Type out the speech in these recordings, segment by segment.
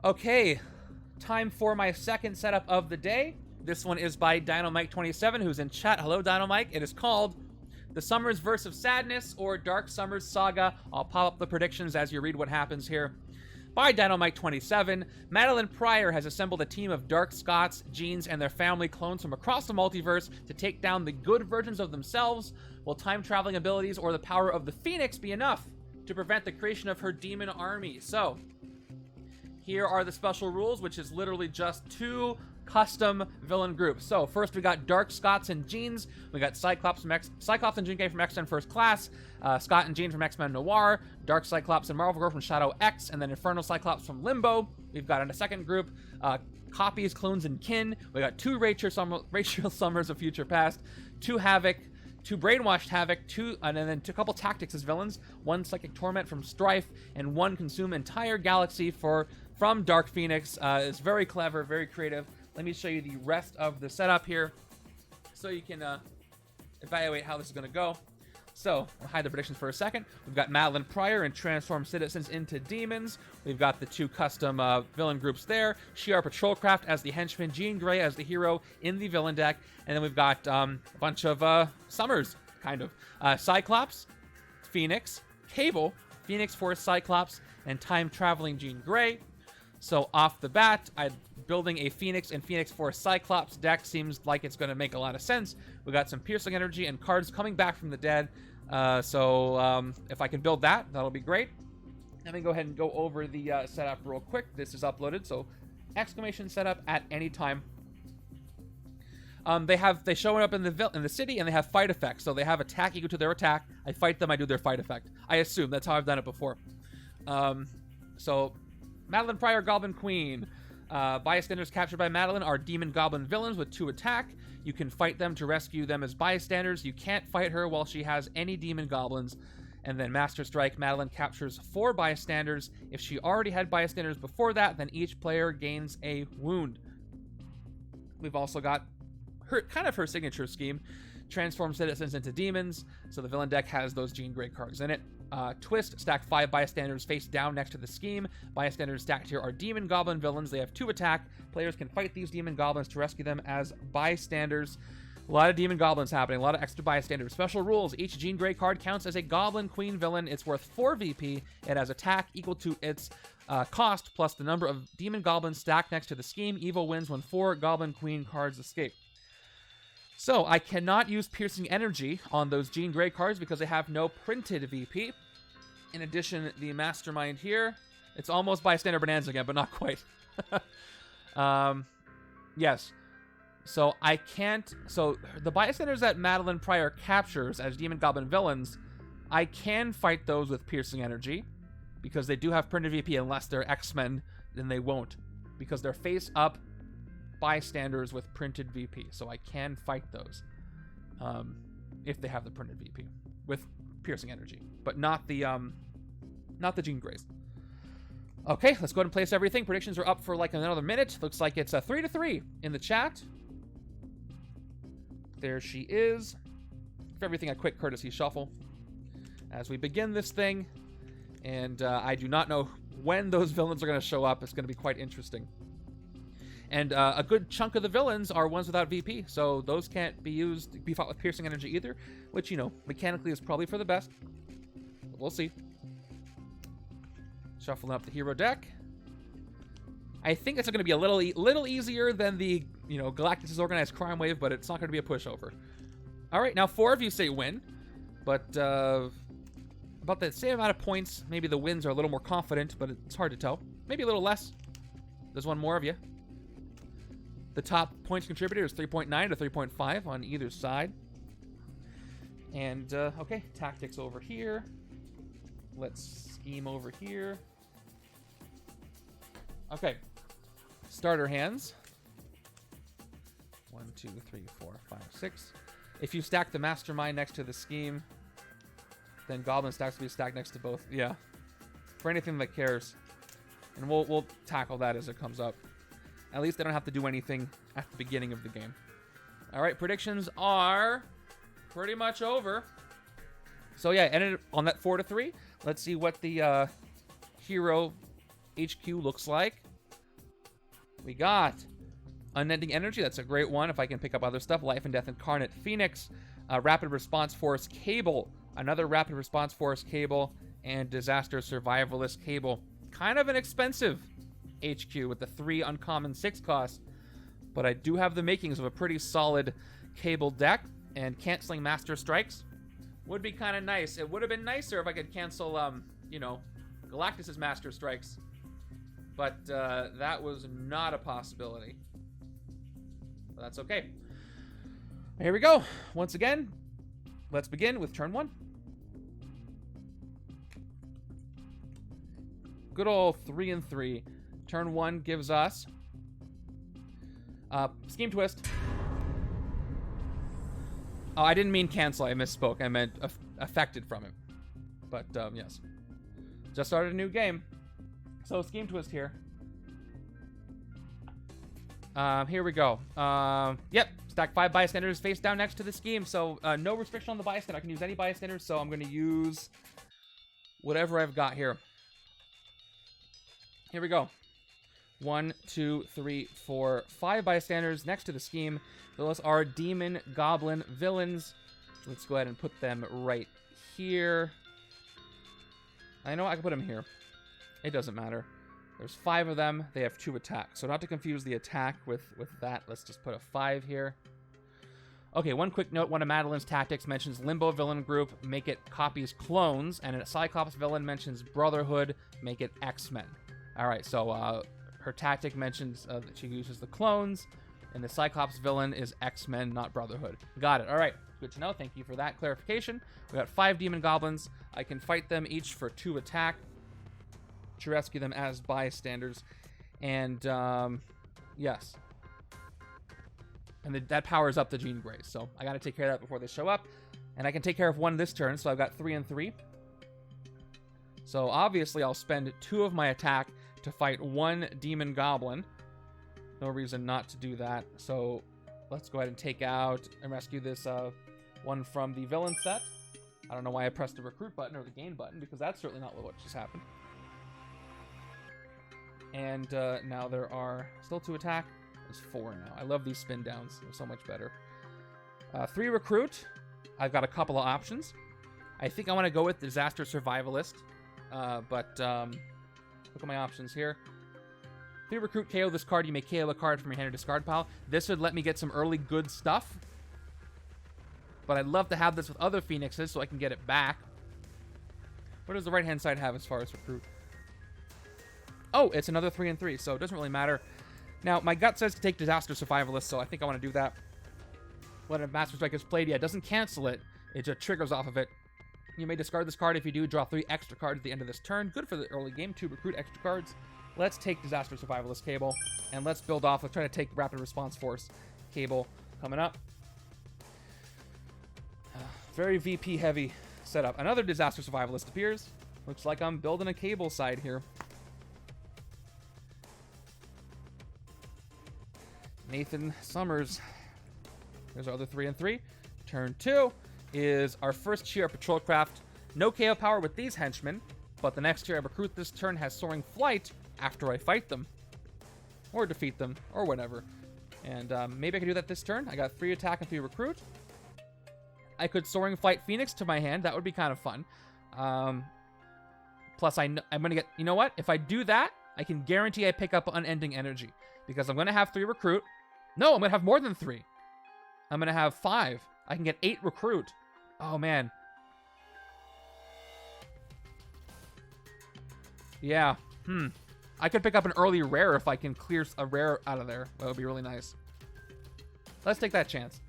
Okay, time for my second setup of the day. This one is by dyn0mike27, who's in chat. Hello, dyn0mike. It is called The Summer's Verse of Sadness, or Dark Summer's Saga. I'll pop up the predictions as you read what happens here. By dyn0mike27, Madelyne Pryor has assembled a team of Dark Scots, Genes, and their family clones from across the multiverse to take down the good versions of themselves. Will time-traveling abilities or the power of the Phoenix be enough to prevent the creation of her demon army? So, here are the special rules, which is literally just 2 custom villain groups. So first we got Dark Scots and Genes. We got Cyclops and Jean Grey from X-Men First Class, Scott and Jean from X-Men Noir, Dark Cyclops and Marvel Girl from Shadow X, and then Infernal Cyclops from Limbo. We've got in a second group, Copies, Clones, and Kin. We got 2 Rachel Summers of Future Past, 2 Havoc, 2 Brainwashed Havoc, and then a couple Tactics as villains, 1 Psychic Torment from Strife, and 1 Consume Entire Galaxy from Dark Phoenix. It's very clever, very creative. Let me show you the rest of the setup here so you can evaluate how this is going to go. So, I'll hide the predictions for a second. We've got Madelyne Pryor and Transform Citizens into Demons. We've got the 2 custom villain groups there. Shi'ar Patrolcraft as the henchman, Jean Grey as the hero in the villain deck. And then we've got a bunch of Summers, kind of. Cyclops, Phoenix, Cable, Phoenix Force Cyclops, and time-traveling Jean Grey. So off the bat, I'm building a Phoenix and Phoenix Force Cyclops deck. Seems like it's going to make a lot of sense. We got some piercing energy and cards coming back from the dead. So if I can build that, that'll be great. Let me go ahead and go over the setup real quick. This is uploaded, so exclamation setup at any time. They show up in the city, and they have fight effects. So they have attack equal to their attack. I fight them, I do their fight effect. I assume that's how I've done it before. So Madelyne Pryor, Goblin Queen. Bystanders captured by Madelyne are demon goblin villains with 2 attack. You can fight them to rescue them as bystanders. You can't fight her while she has any demon goblins. And then Master Strike, Madelyne captures 4 bystanders. If she already had bystanders before that, then each player gains a wound. We've also got her signature scheme. Transform citizens into demons. So the villain deck has those Jean Grey cards in it. Twist, stack 5 bystanders face down next to the scheme. Bystanders stacked here are demon goblin villains. They have 2 attack. Players can fight these demon goblins to rescue them as bystanders. A lot of demon goblins happening, a lot of extra bystanders. Special rules: each Jean Grey card counts as a Goblin Queen villain. It's worth 4 VP. It has attack equal to its cost plus the number of demon goblins stacked next to the scheme. Evil wins when 4 Goblin Queen cards escape. So I cannot use Piercing Energy on those Jean Grey cards because they have no printed VP. In addition, the Mastermind here, it's almost Bystander Bonanza again, but not quite. Yes. So I can't... So the Bystanders that Madelyne Pryor captures as Demon Goblin villains, I can fight those with Piercing Energy because they do have printed VP. Unless they're X-Men, then they won't, because they're face-up bystanders with printed VP, so I can fight those if they have the printed VP with Piercing Energy, but not the Jean Greys. Okay, let's go ahead and place everything. Predictions are up for like another minute. Looks like it's a 3-3 in the chat. There she is. For everything, a quick courtesy shuffle as we begin this thing, and I do not know when those villains are going to show up. It's going to be quite interesting. And a good chunk of the villains are ones without VP, so those can't be fought with Piercing Energy either, which, you know, mechanically is probably for the best. But we'll see. Shuffling up the hero deck. I think it's going to be a little easier than the, you know, Galactus' Organized Crime Wave, but it's not going to be a pushover. All right, now 4 of you say win, but about the same amount of points. Maybe the wins are a little more confident, but it's hard to tell. Maybe a little less. There's one more of you. The top points contributor is 3.9 to 3.5 on either side. And, okay, tactics over here. Let's scheme over here. Okay. Starter hands. 1, 2, 3, 4, 5, 6. If you stack the Mastermind next to the scheme, then Goblin stacks will be stacked next to both. Yeah. For anything that cares. And we'll tackle that as it comes up. At least I don't have to do anything at the beginning of the game. All right, predictions are pretty much over. So yeah, ended on that 4-3. Let's see what the hero HQ looks like. We got Unending Energy. That's a great one if I can pick up other stuff. Life and Death Incarnate Phoenix. Rapid Response Force Cable. Another Rapid Response Force Cable. And Disaster Survivalist Cable. Kind of an expensive HQ with the 3 uncommon 6 cost. But I do have the makings of a pretty solid cable deck. And canceling Master Strikes would be kind of nice. It would have been nicer if I could cancel, you know, Galactus's Master Strikes. But that was not a possibility. But that's okay. Here we go. Once again, let's begin with turn 1. Good old 3 and 3. Turn 1 gives us Scheme Twist. Oh, I didn't mean cancel. I misspoke. I meant affected from it. But yes, just started a new game. So Scheme Twist here. Here we go. Yep. Stack 5 bystanders face down next to the scheme. So no restriction on the bystander. I can use any bystanders. So I'm going to use whatever I've got here. Here we go. 1, 2, 3, 4, 5 bystanders next to the scheme. Those are demon, goblin, villains. Let's go ahead and put them right here. I know I can put them here. It doesn't matter. There's 5 of them. They have 2 attacks. So not to confuse the attack with that, let's just put a 5 here. Okay, one quick note. One of Madelyne's tactics mentions Limbo villain group, make it copies clones. And a Cyclops villain mentions Brotherhood, make it X-Men. All right, so her tactic mentions that she uses the clones. And the Cyclops villain is X-Men, not Brotherhood. Got it. All right, good to know. Thank you for that clarification. We got 5 demon goblins. I can fight them each for 2 attack to rescue them as bystanders. And, yes. And that powers up the Jean Greys. So I got to take care of that before they show up. And I can take care of 1 this turn, so I've got 3 and 3. So obviously I'll spend 2 of my attack to fight 1 demon goblin. No reason not to do that. So let's go ahead and take out and rescue this one from the villain set. I don't know why I pressed the recruit button or the gain button, because that's certainly not what just happened. And now there are still 2 attack. There's 4 now. I love these spin downs. They're so much better. 3 recruit. I've got a couple of options. I think I want to go with Disaster Survivalist. But look at my options here. 3 recruit, KO this card. You may KO a card from your hand or discard pile. This would let me get some early good stuff. But I'd love to have this with other Phoenixes so I can get it back. What does the right-hand side have as far as recruit? Oh, it's another 3 and 3, so it doesn't really matter. Now, my gut says to take Disaster Survivalist, so I think I want to do that. When a Master Strike is played, yeah, it doesn't cancel it. It just triggers off of it. You may discard this card. If you do, draw 3 extra cards at the end of this turn. Good for the early game. 2 recruit extra cards. Let's take Disaster Survivalist Cable, and let's build off. Let's try to take Rapid Response Force Cable coming up. Very VP heavy setup. Another Disaster Survivalist appears. Looks like I'm building a cable side here. Nathan Summers. There's our other 3 and 3. Turn 2 is our first Shi'ar Patrol Craft. No KO power with these henchmen, but the next Shi'ar I recruit this turn has Soaring Flight after I fight them. Or defeat them, or whatever. And maybe I can do that this turn. I got 3 attack and 3 recruit. I could Soaring Flight Phoenix to my hand. That would be kind of fun. Plus, I'm going to get... You know what? If I do that, I can guarantee I pick up Unending Energy. Because I'm going to have 3 recruit. No, I'm going to have more than 3. I'm going to have 5. I can get 8 recruit. Oh, man. Yeah. I could pick up an early rare if I can clear a rare out of there. That would be really nice. Let's take that chance.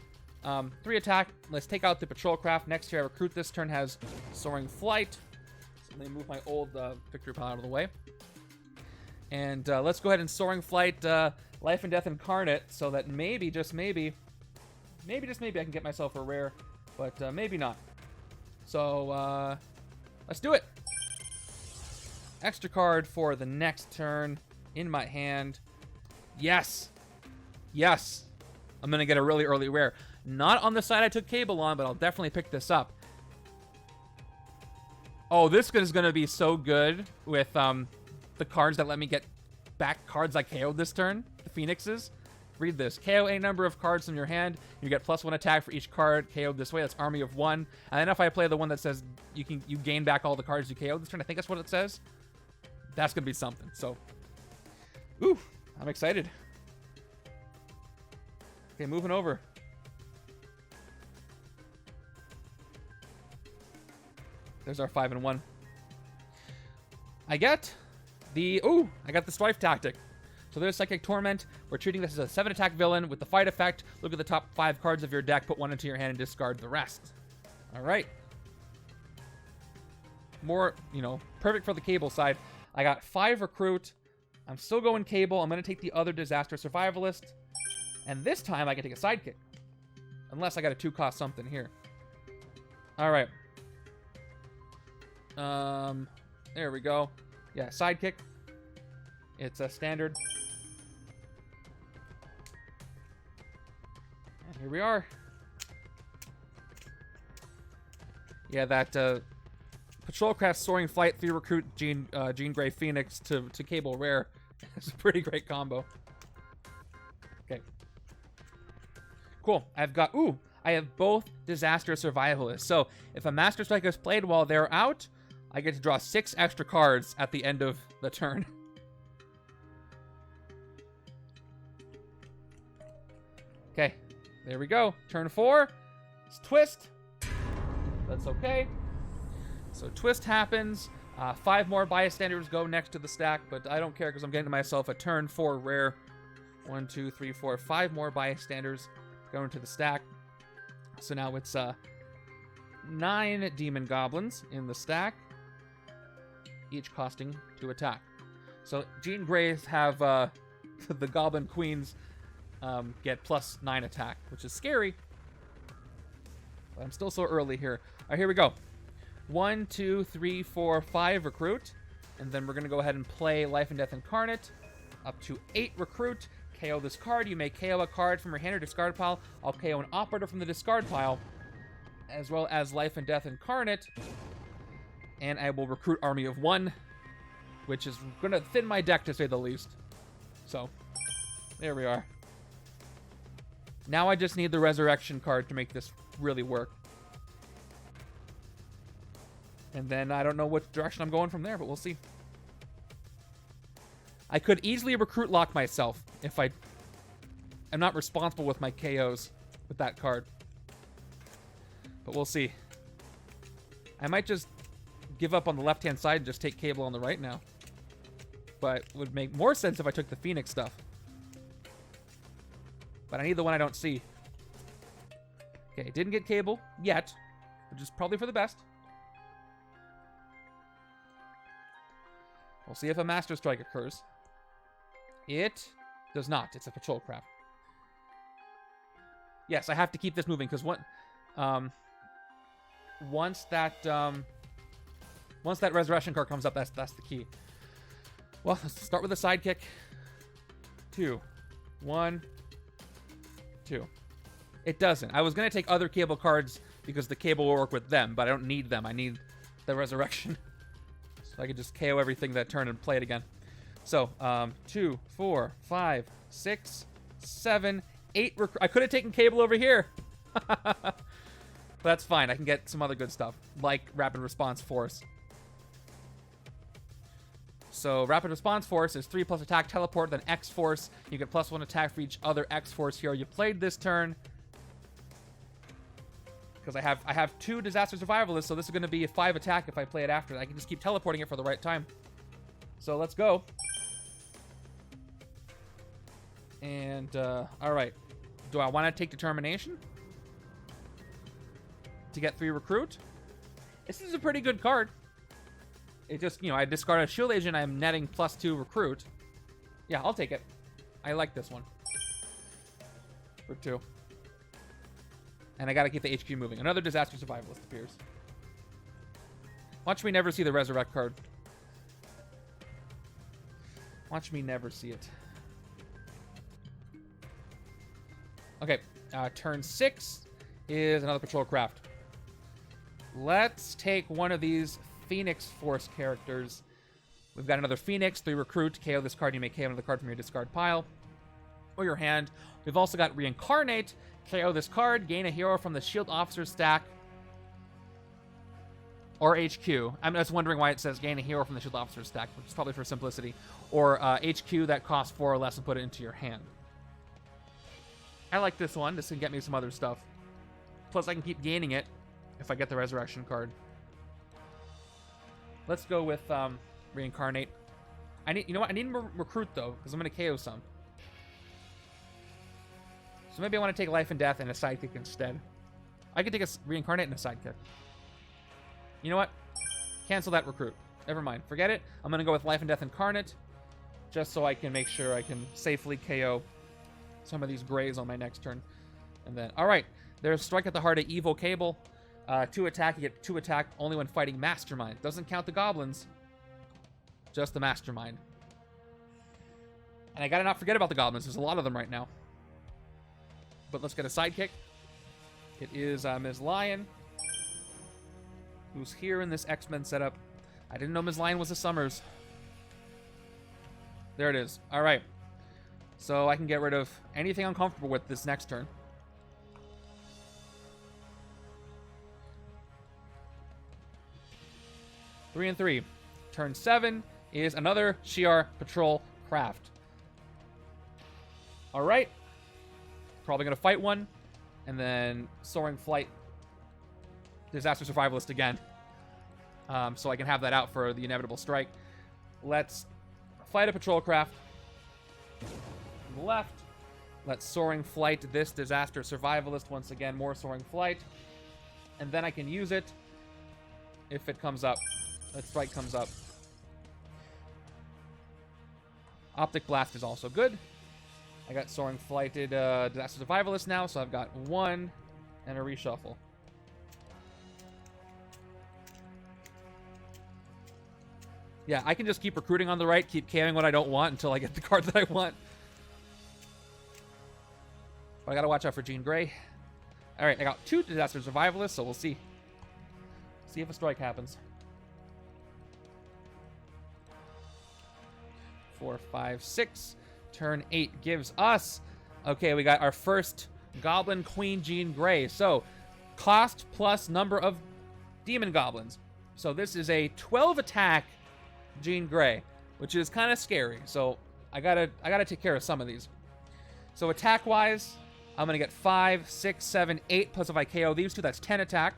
3 attack. Let's take out the Patrol Craft. Next year, I recruit this turn has Soaring Flight. So let me move my old victory pile out of the way. And let's go ahead and Soaring Flight Life and Death Incarnate so that maybe, just maybe, I can get myself a rare, but maybe not. So let's do it. Extra card for the next turn in my hand. Yes. Yes. I'm going to get a really early rare. Not on the side I took Cable on, but I'll definitely pick this up. Oh, this is going to be so good with the cards that let me get back cards I KO'd this turn, the Phoenixes. Read this. KO any number of cards from your hand. You get +1 attack for each card KO'd this way. That's army of 1. And then if I play the one that says you gain back all the cards you KO'd this turn, I think that's what it says. That's going to be something. So, ooh, I'm excited. Okay, moving over. There's our 5 and 1. I got the Strife tactic. So there's Psychic Torment. We're treating this as a 7 attack villain with the fight effect. Look at the top 5 cards of your deck, put 1 into your hand, and discard the rest. All right. More, perfect for the Cable side. I got 5 Recruit. I'm still going Cable. I'm going to take the other Disaster Survivalist. And this time I can take a Sidekick. Unless I got a 2-cost something here. All right. There we go. Yeah, Sidekick. It's a standard. And here we are. Yeah, that Patrolcraft Soaring Flight 3 Recruit Jean Grey Phoenix to Cable Rare. It's a pretty great combo. Okay. Cool. I have both Disaster Survivalists. So if a Master Strike is played while they're out, I get to draw 6 extra cards at the end of the turn. Okay, there we go. Turn 4. It's Twist. That's okay. So Twist happens. 5 more bystanders go next to the stack, but I don't care because I'm getting myself a turn 4 rare. 1, 2, 3, 4, 5 more bystanders going to the stack. So now it's 9 demon goblins in the stack, each costing 2 attack. So Jean Greys have the Goblin Queens get +9 attack, which is scary. But I'm still so early here. All right, here we go. 1, 2, 3, 4, 5 Recruit. And then we're going to go ahead and play Life and Death Incarnate. Up to 8 Recruit. KO this card. You may KO a card from your hand or discard pile. I'll KO an Operator from the discard pile, as well as Life and Death Incarnate. And I will recruit Army of 1, which is going to thin my deck to say the least. So, there we are. Now I just need the Resurrection card to make this really work. And then I don't know what direction I'm going from there, but we'll see. I could easily recruit lock myself if I'm not responsible with my KOs with that card. But we'll see. I might just give up on the left-hand side and just take Cable on the right now. But it would make more sense if I took the Phoenix stuff. But I need the one I don't see. Okay, didn't get Cable yet, which is probably for the best. We'll see if a Master Strike occurs. It does not. It's a Patrolcraft. Yes, I have to keep this moving because once that Resurrection card comes up, that's the key. Well, let's start with a Sidekick. 2, 1, 2. It doesn't. I was going to take other Cable cards because the Cable will work with them, but I don't need them. I need the Resurrection. So I can just KO everything that turn and play it again. So, 2, 4, 5, 6, 7, 8. I could have taken Cable over here. But that's fine. I can get some other good stuff, like Rapid Response Force. So, Rapid Response Force is 3 plus attack, teleport, then X Force. You get +1 attack for each other X Force hero you played this turn. Because I have 2 Disaster Survivalists, so this is going to be a 5 attack if I play it after. I can just keep teleporting it for the right time. So let's go. And, alright. Do I want to take Determination? To get 3 Recruit? This is a pretty good card. It just, I discard a Shield Agent, I'm netting +2 Recruit. Yeah, I'll take it. I like this one. For 2. And I gotta keep the HQ moving. Another Disaster Survivalist appears. Watch me never see the Resurrect card. Watch me never see it. Okay, turn 6 is another Patrolcraft. Let's take one of these Phoenix Force characters. We've got another Phoenix, 3 Recruit. KO this card, you may KO another card from your discard pile or your hand. We've also got Reincarnate. KO this card, gain a hero from the Shield Officer stack or HQ. I'm just wondering why it says gain a hero from the Shield Officer stack, which is probably for simplicity. Or HQ that costs 4 or less and put it into your hand. I like this one. This can get me some other stuff. Plus, I can keep gaining it if I get the Resurrection card. Let's go with Reincarnate. You know what? I need to Recruit, though, because I'm going to KO some. So maybe I want to take Life and Death and a Sidekick instead. I could take a Reincarnate and a Sidekick. You know what? Cancel that Recruit. Never mind. Forget it. I'm going to go with Life and Death Incarnate, just so I can make sure I can safely KO some of these grays on my next turn. And then, all right. There's Strike at the Heart of Evil Cable. 2 attack. You get 2 attack only when fighting Mastermind. Doesn't count the Goblins. Just the Mastermind. And I gotta not forget about the Goblins. There's a lot of them right now. But let's get a Sidekick. It is Ms. Lion, who's here in this X-Men setup. I didn't know Ms. Lion was a Summers. There it is. All right. So I can get rid of anything I'm comfortable with this next turn. Three and 3. Turn 7 is another Shi'ar Patrol Craft. All right. Probably going to fight one. And then Soaring Flight. Disaster Survivalist again. So I can have that out for the inevitable strike. Let's fight a Patrol Craft. On the left. Let's Soaring Flight this Disaster Survivalist once again. More Soaring Flight. And then I can use it if it comes up. That strike comes up. Optic Blast is also good. I got Soaring Flighted Disaster Survivalist now, so I've got 1 and a reshuffle. Yeah, I can just keep recruiting on the right, keep KOing what I don't want until I get the card that I want. But I gotta watch out for Jean Grey. Alright, I got 2 Disaster Survivalists, so we'll see. See if a strike happens. 4, 5, 6. Turn 8 gives us... Okay, we got our first Goblin Queen Jean Grey. So, cost plus number of Demon Goblins. So this is a 12 attack Jean Grey, which is kind of scary. So I gotta take care of some of these. So attack-wise, I'm gonna get 5, 6, 7, 8. Plus if I KO these 2, that's 10 attack.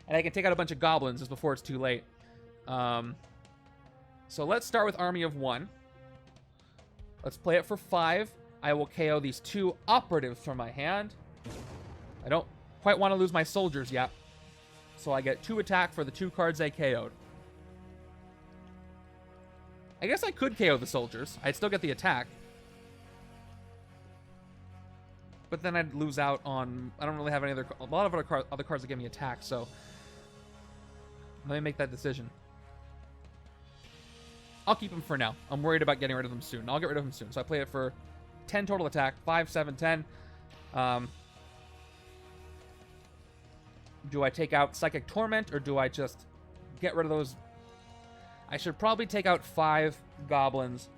And I can take out a bunch of Goblins just before it's too late. So let's start with Army of 1. Let's play it for 5. I will KO these 2 operatives from my hand. I don't quite want to lose my soldiers yet. So I get 2 attack for the 2 cards I KO'd. I guess I could KO the soldiers. I'd still get the attack. But then I'd lose out on... I don't really have any other... A lot of other cards that give me attack, so... Let me make that decision. I'll keep them for now. I'm worried about getting rid of them soon. I'll get rid of them soon. So I play it for 10 total attack. 5, 7, 10. Do I take out Psychic Torment, or do I just get rid of those? I should probably take out 5 Goblins,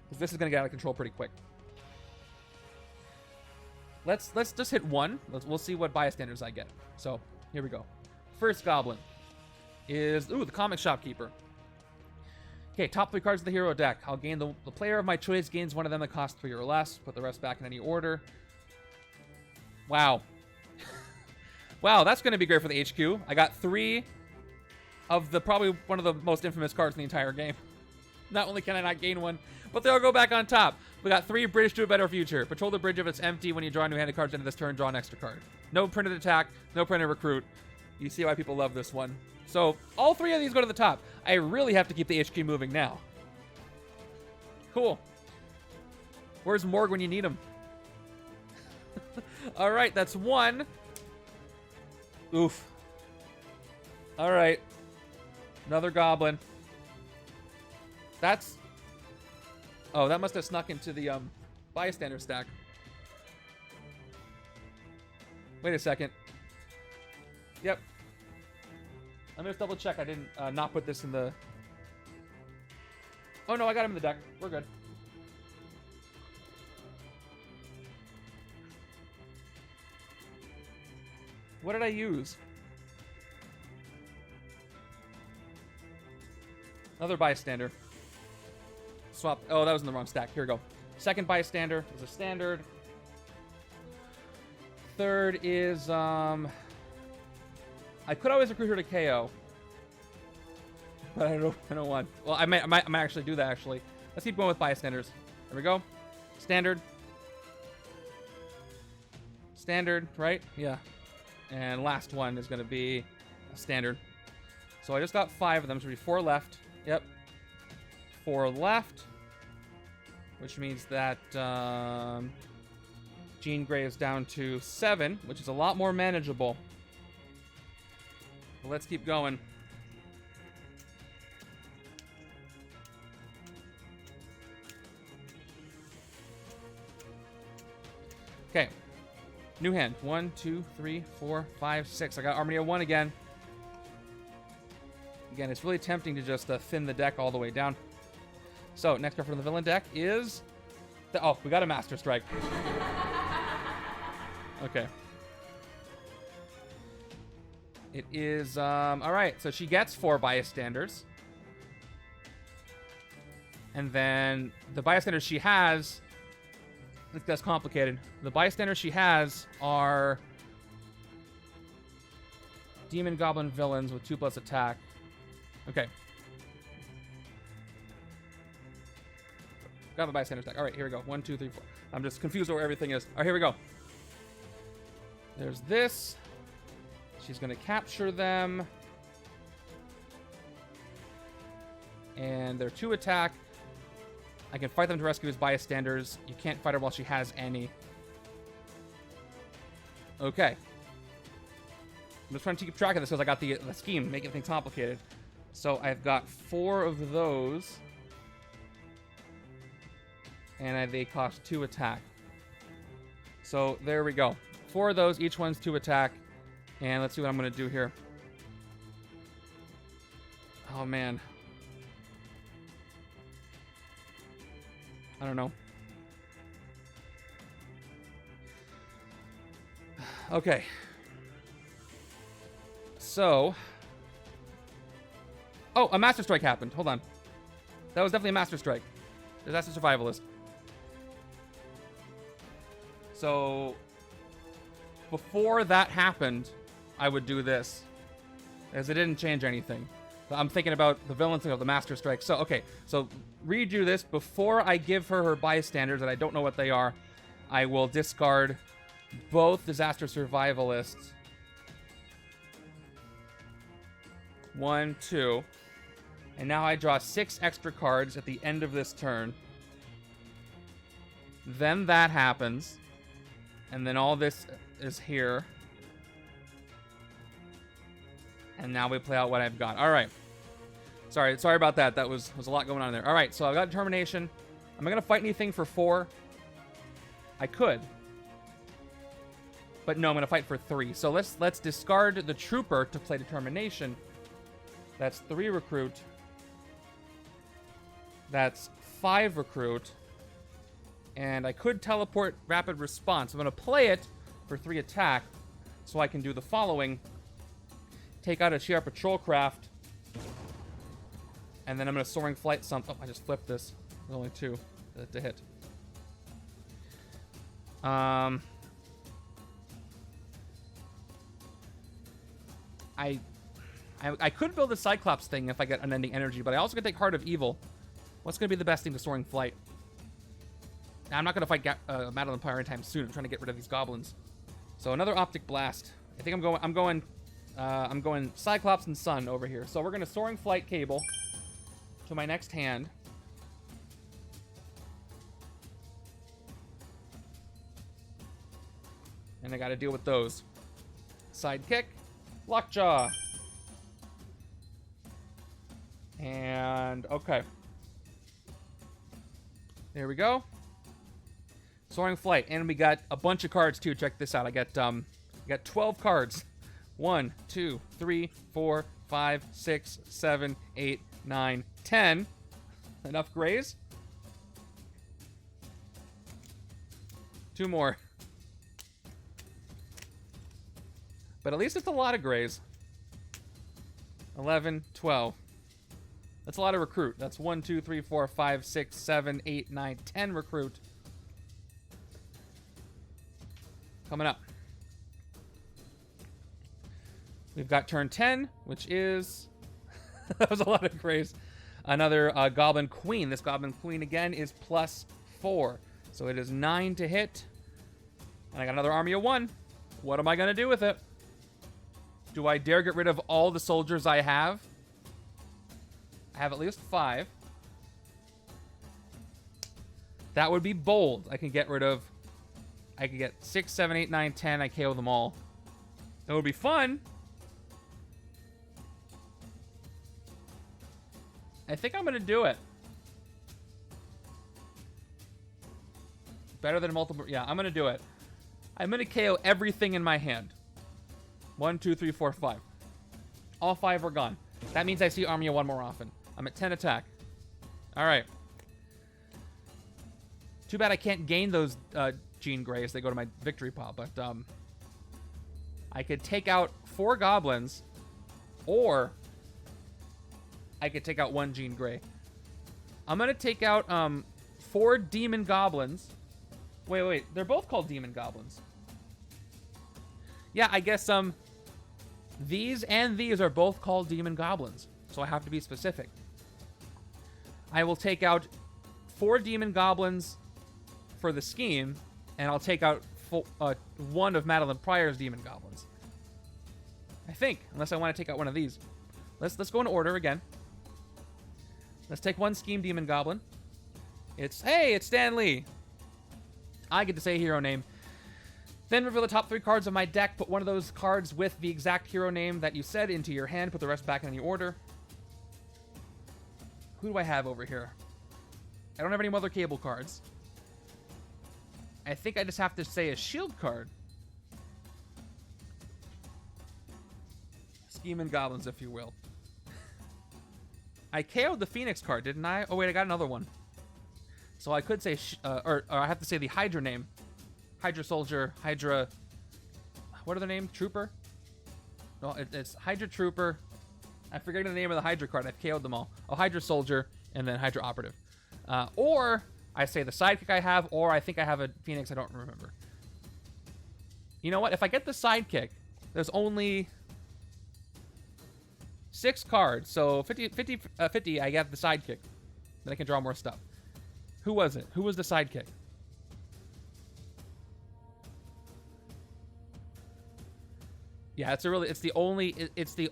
because this is going to get out of control pretty quick. Let's just hit 1. We'll see what bystanders I get. So, here we go. First Goblin is... Ooh, the Comic Shopkeeper. Okay, top 3 cards of the hero deck. I'll gain the player of my choice gains one of them that costs 3 or less. Put the rest back in any order. Wow. Wow, that's going to be great for the HQ. I got 3 of the probably one of the most infamous cards in the entire game. Not only can I not gain one, but they'll go back on top. We got 3 Bridge to a Better Future. Patrol the bridge if it's empty. When you draw new-handed cards into this turn, draw an extra card. No printed attack, no printed recruit. You see why people love this one. So, all 3 of these go to the top. I really have to keep the HQ moving now. Cool. Where's Morg when you need him? Alright, that's 1. Oof. Alright. Another Goblin. That's... Oh, that must have snuck into the bystander stack. Wait a second. Yep. Let me just double check I didn't not put this in the Oh, no, I got him in the deck. We're good. What did I use? Another bystander. Swap. Oh, that was in the wrong stack. Here we go. Second bystander is a standard. Third is, I could always recruit her to KO. But I don't want. Well, I might actually do that, actually. Let's keep going with bystanders. There we go. Standard. Standard, right? Yeah. And last one is going to be a standard. So I just got 5 of them. So it'll be 4 left. Yep. 4 left. Which means that Jean Grey is down to 7, which is a lot more manageable. But let's keep going. Okay. New hand. 1, 2, 3, 4, 5, 6. I got Armonia 1 again. Again, it's really tempting to just thin the deck all the way down. So, next card from the villain deck is... oh, we got a Master Strike. Okay. It is... alright, so she gets 4 bystanders. And then the bystanders she has... that's complicated. The bystanders she has are... Demon Goblin villains with 2+ attack. Okay. Got the bystander stack. All right, here we go. 1, 2, 3, 4. I'm just confused where everything is. All right, here we go. There's this. She's going to capture them. And they're 2 attack. I can fight them to rescue his bystanders. You can't fight her while she has any. Okay. I'm just trying to keep track of this because I got the scheme, making things complicated. So I've got 4 of those. And they cost 2 attack. So there we go. 4 of those, each one's 2 attack. And let's see what I'm going to do here. Oh, man. I don't know. Okay. So. Oh, a Master Strike happened. Hold on. That was definitely a Master Strike. That's a Survivalist. So, before that happened, I would do this. As it didn't change anything. I'm thinking about the villains of the Master Strike. So, okay. So, redo this. Before I give her bystanders, and I don't know what they are, I will discard both Disaster Survivalists. 1, 2. And now I draw 6 extra cards at the end of this turn. Then that happens. And then all this is here. And now we play out what I've got. All right. Sorry about that. That was a lot going on there. All right, so I've got Determination. Am I going to fight anything for 4? I could. But no, I'm going to fight for 3. So let's discard the Trooper to play Determination. That's 3 recruit. That's 5 recruit. And I could teleport Rapid Response. I'm going to play it for 3 attack so I can do the following. Take out a Shi'ar Patrol Craft. And then I'm going to Soaring Flight some... Oh, I just flipped this. There's only 2 to hit. I could build a Cyclops thing if I get Unending Energy, but I also could take Heart of Evil. What's going to be the best thing to Soaring Flight? Now, I'm not going to fight Madelyne Pryor anytime soon. I'm trying to get rid of these goblins. So another Optic Blast. I think I'm going Cyclops and Sun over here. So we're going to Soaring Flight Cable to my next hand. And I got to deal with those. Sidekick, Lockjaw. And okay. There we go. Soaring Flight, and we got a bunch of cards too. Check this out. I got 12 cards. 1, 2, 3, 4, 5, 6, 7, 8, 9, 10. Enough grays? 2 more. But at least it's a lot of grays. 11, 12. That's a lot of recruit. That's 1, 2, 3, 4, 5, 6, 7, 8, 9, 10 recruit. Coming up. We've got turn 10, which is... that was a lot of grays. Another Goblin Queen. This Goblin Queen, again, is +4. So it is 9 to hit. And I got another army of 1. What am I going to do with it? Do I dare get rid of all the soldiers I have? I have at least 5. That would be bold. I can get rid of... I could get 6, 7, 8, 9, 10. I KO them all. It would be fun. I think I'm going to do it. Better than multiple... Yeah, I'm going to do it. I'm going to KO everything in my hand. 1, 2, 3, 4, 5. All 5 are gone. That means I see army of 1 more often. I'm at 10 attack. All right. Too bad I can't gain those Gene Greys. They go to my victory pile. But I could take out 4 goblins, or I could take out 1 Gene Grey. I'm going to take out 4 demon goblins. Wait. They're both called demon goblins. Yeah, I guess these and these are both called demon goblins. So I have to be specific. I will take out 4 demon goblins for the scheme, and I'll take out 1 of Madelyne Pryor's demon goblins. I think, unless I want to take out one of these. Let's go in order again. Let's take 1 scheme demon goblin. It's Stan Lee. I get to say hero name. Then reveal the top 3 cards of my deck. Put one of those cards with the exact hero name that you said into your hand. Put the rest back in any order. Who do I have over here? I don't have any Mother Cable cards. I think I just have to say a shield card. Scheming Goblins, if you will. I KO'd the Phoenix card, didn't I? Oh, wait, I got another one. So I could say, or I have to say the Hydra name. Hydra Soldier, Hydra... What are their names? Trooper? No, it's Hydra Trooper. I'm forgetting the name of the Hydra card. I've KO'd them all. Oh, Hydra Soldier, and then Hydra Operative. Or I say the sidekick I have, or I think I have a Phoenix I don't remember. You know what? If I get the sidekick, there's only 6 cards. So 50, I get the sidekick. Then I can draw more stuff. Who was it? Who was the sidekick? Yeah, it's the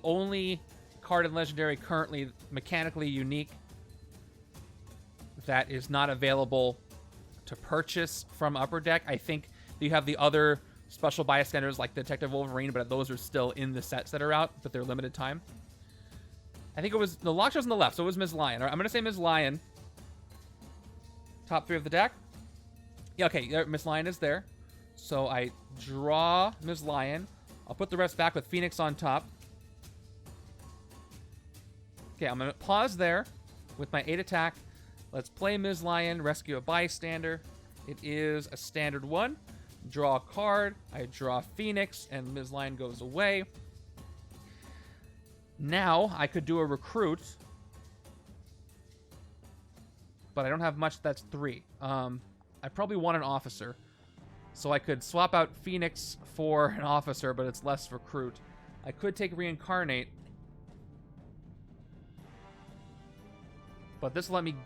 only card in Legendary currently mechanically unique that is not available to purchase from Upper Deck. I think you have the other special bystanders like Detective Wolverine, but those are still in the sets that are out, but they're limited time. I think it was the Lockjaw's on the left, so it was Ms. Lion. I'm gonna say Ms. Lion. Top 3 of the deck. Yeah, okay, Ms. Lion is there. So I draw Ms. Lion. I'll put the rest back with Phoenix on top. Okay, I'm going to pause there with my 8 attack. Let's play Ms. Lion, rescue a bystander. It is a standard 1. Draw a card. I draw Phoenix, and Ms. Lion goes away. Now, I could do a recruit. But I don't have much that's 3. I probably want an officer. So I could swap out Phoenix for an officer, but it's less recruit. I could take Reincarnate. But this will let me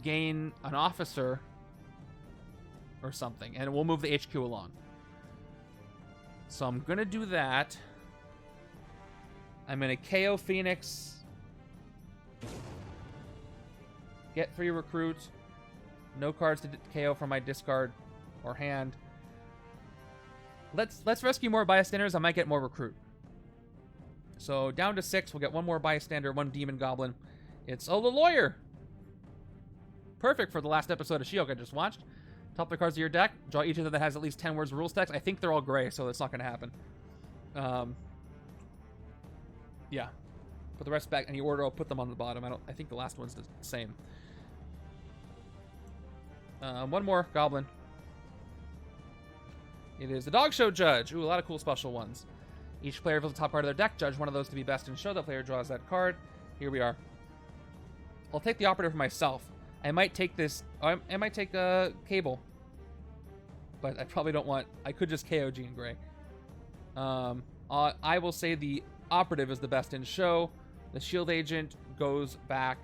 gain an officer or something. And we'll move the HQ along. So I'm going to do that. I'm going to KO Phoenix. Get 3 recruit. No cards to KO from my discard or hand. Let's rescue more bystanders. I might get more recruit. So down to 6. We'll get 1 more bystander, 1 demon goblin. It's the lawyer. Perfect for the last episode of She-Hulk I just watched. Top 3 cards of your deck. Draw each of them that has at least 10 words of rules text. I think they're all gray, so that's not going to happen. Yeah. Put the rest back in any order. I'll put them on the bottom. I think the last one's the same. One more Goblin. It is the Dog Show Judge. Ooh, a lot of cool special ones. Each player reveals the top card of their deck. Judge one of those to be best in show. The player draws that card. Here we are. I'll take the operative for myself. I might take this. I might take a Cable. But I probably don't want. I could just KO Jean Grey. I will say the operative is the best in show. The shield agent goes back.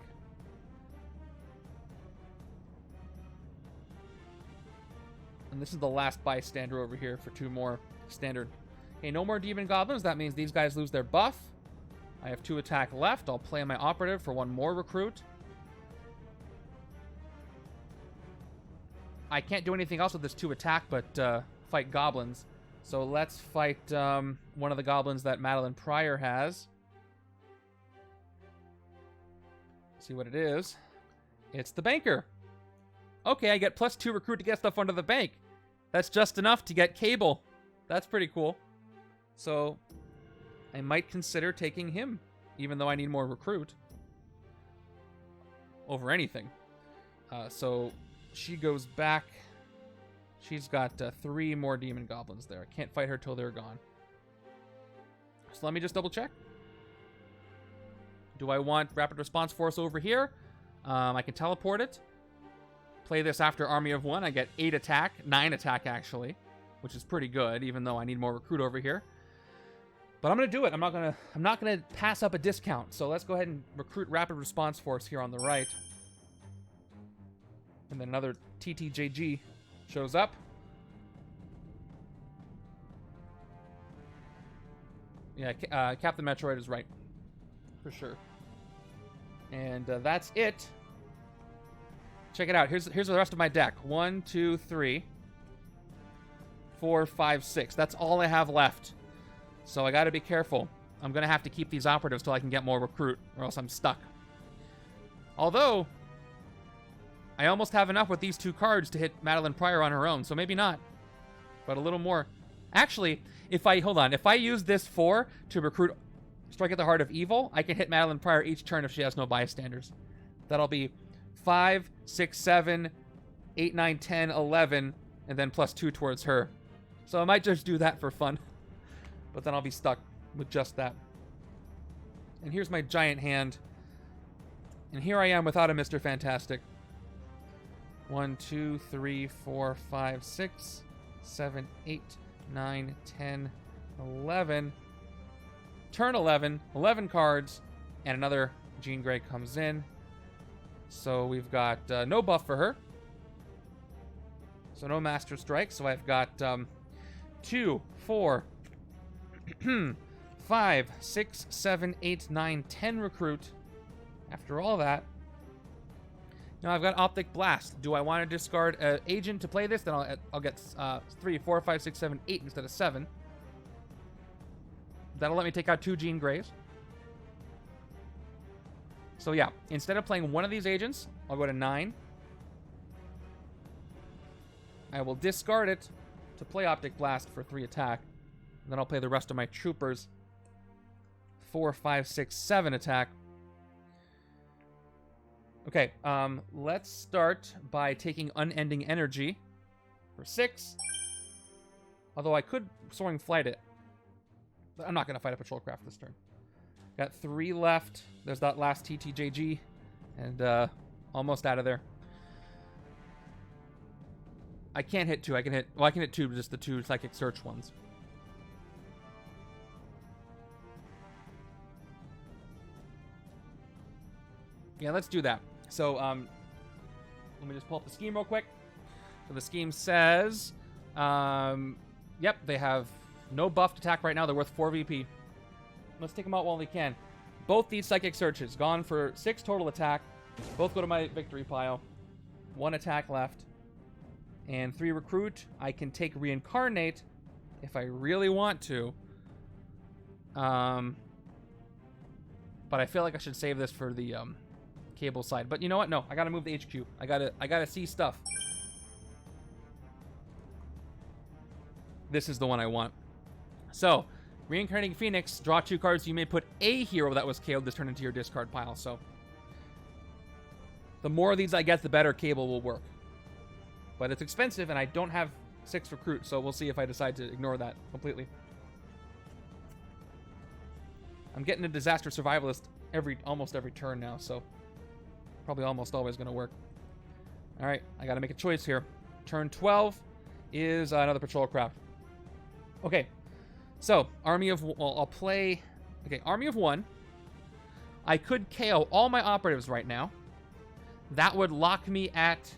And this is the last bystander over here for 2 more standard. Okay, no more demon goblins. That means these guys lose their buff. I have 2 attack left. I'll play my operative for 1 more recruit. I can't do anything else with this 2 attack but fight goblins. So let's fight one of the goblins that Madelyne Pryor has. See what it is. It's the banker. Okay, I get +2 recruit to get stuff under the bank. That's just enough to get Cable. That's pretty cool. So I might consider taking him, even though I need more recruit over anything. So she goes back. She's got 3 more demon goblins there. I can't fight her till they're gone. So let me just double check. Do I want Rapid Response Force over here? I can teleport it. Play this after Army of 1. I get 8 attack, 9 attack actually, which is pretty good, even though I need more recruit over here. But I'm gonna do it. I'm not gonna pass up a discount. So let's go ahead and recruit Rapid Response Force here on the right. And then another TTJG shows up. Yeah, Captain Metroid is right. For sure. And that's it. Check it out. Here's the rest of my deck. 1, 2, 3, 4, 5, 6. That's all I have left. So I got to be careful. I'm going to have to keep these operatives till I can get more recruit, or else I'm stuck. Although, I almost have enough with these 2 cards to hit Madelyne Pryor on her own, so maybe not. But a little more. Actually, if I use this 4 to recruit Strike at the Heart of Evil, I can hit Madelyne Pryor each turn if she has no bystanders. That'll be 5, 6, 7, 8, 9, 10, 11, and then +2 towards her. So I might just do that for fun. But then I'll be stuck with just that. And here's my giant hand. And here I am without a Mr. Fantastic. 1, 2, 3, 4, 5, 6, 7, 8, 9, 10, 11. Turn 11, 11 cards, and another Jean Grey comes in. So we've got no buff for her. So no Master Strike. So I've got 2, 4, 5, 6, 7, 8, 9, 10 recruit. After all that. Now I've got Optic Blast. Do I want to discard an agent to play this? Then I'll get 3, 4, 5, 6, 7, 8 instead of 7. That'll let me take out 2 Jean Greys. So yeah, instead of playing one of these agents, I'll go to 9. I will discard it to play Optic Blast for 3 attack. And then I'll play the rest of my troopers. 4, 5, 6, 7 attack. Okay, let's start by taking Unending Energy for 6. Although I could Soaring Flight it. But I'm not going to fight a Patrol Craft this turn. Got 3 left. There's that last TTJG. And almost out of there. I can't hit 2. I can hit 2, just the 2 Psychic Search ones. Yeah, let's do that. So, let me just pull up the scheme real quick. So the scheme says, yep, they have no buffed attack right now. They're worth 4 VP. Let's take them out while we can. Both these Psychic Searches, gone for 6 total attack. Both go to my victory pile. 1 attack left. And 3 recruit. I can take Reincarnate if I really want to. But I feel like I should save this for the Cable side. But you know what? No, I gotta move the HQ. I gotta see stuff. This is the one I want. So, Reincarnating Phoenix, draw 2 cards. You may put a hero that was KO'd this turn into your discard pile. So, the more of these I get, the better Cable will work. But it's expensive, and I don't have 6 recruit, so we'll see if I decide to ignore that completely. I'm getting a disaster survivalist almost every turn now, so probably almost always going to work. All right, I got to make a choice here. Turn 12 is another patrol craft. Okay, so Army of... Well, I'll play... Okay, Army of 1. I could KO all my operatives right now. That would lock me at...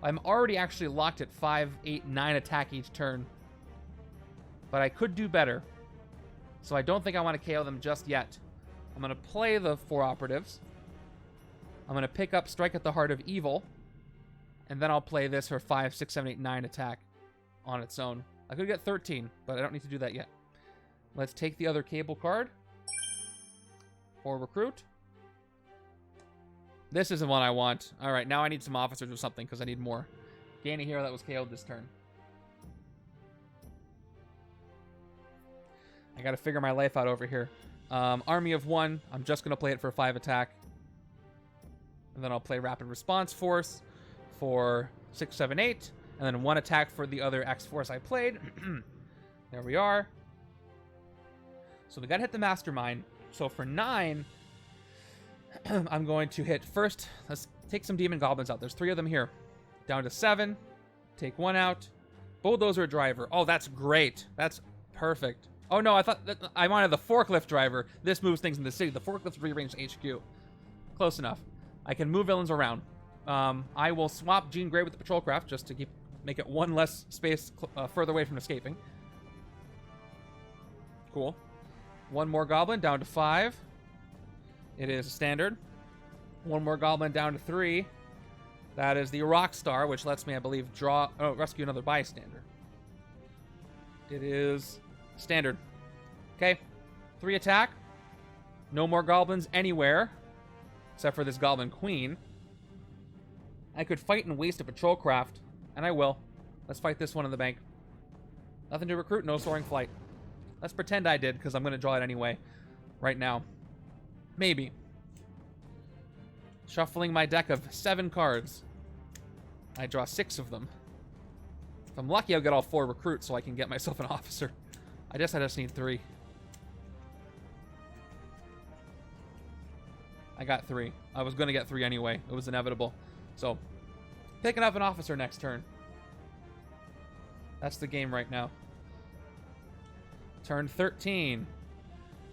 I'm already actually locked at 5, 8, 9 attack each turn. But I could do better. So I don't think I want to KO them just yet. I'm going to play the 4 operatives. I'm going to pick up Strike at the Heart of Evil. And then I'll play this for 5, 6, 7, 8, 9 attack on its own. I could get 13, but I don't need to do that yet. Let's take the other cable card. For recruit. This isn't what I want. All right, now I need some officers or something because I need more. Gain a hero that was KO'd this turn. I got to figure my life out over here. Army of 1. I'm just going to play it for 5 attack. And then I'll play Rapid Response Force for 6, 7, 8. And then 1 attack for the other X-Force I played. There we are. So we got to hit the Mastermind. So for 9, I'm going to hit first. Let's take some Demon Goblins out. There's 3 of them here. Down to 7. Take 1 out. Bulldozer Driver. Oh, that's great. That's perfect. Oh, no, I thought that I wanted the Forklift Driver. This moves things in the city. The Forklift's rearranged HQ. Close enough. I can move villains around. I will swap Jean Grey with the Patrol Craft just to make it 1 less space further away from escaping. Cool. 1 more Goblin down to 5. It is a standard. 1 more Goblin down to 3. That is the Rock Star, which lets me, I believe, rescue another bystander. It is standard. Okay. 3 attack. No more Goblins anywhere. Except for this Goblin Queen. I could fight and waste a Patrol Craft. And I will. Let's fight this one in the bank. Nothing to recruit. No Soaring Flight. Let's pretend I did, because I'm going to draw it anyway. Right now. Maybe. Shuffling my deck of 7 cards. I draw 6 of them. If I'm lucky, I'll get all 4 recruits so I can get myself an officer. I guess I just need 3. I got 3. I was going to get 3 anyway. It was inevitable. So, picking up an officer next turn. That's the game right now. Turn 13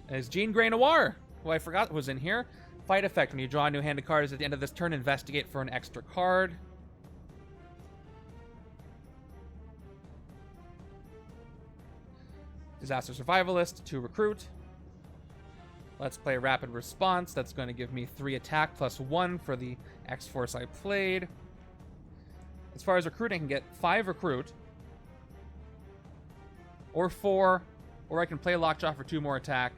is Jean Grey Noir, who I forgot was in here. Fight effect. When you draw a new hand of cards at the end of this turn, investigate for an extra card. Disaster Survivalist, 2 recruit. Let's play Rapid Response. That's going to give me 3 attack plus 1 for the X-Force I played. As far as recruiting, I can get 5 recruit. Or 4. Or I can play Lockjaw for 2 more attack.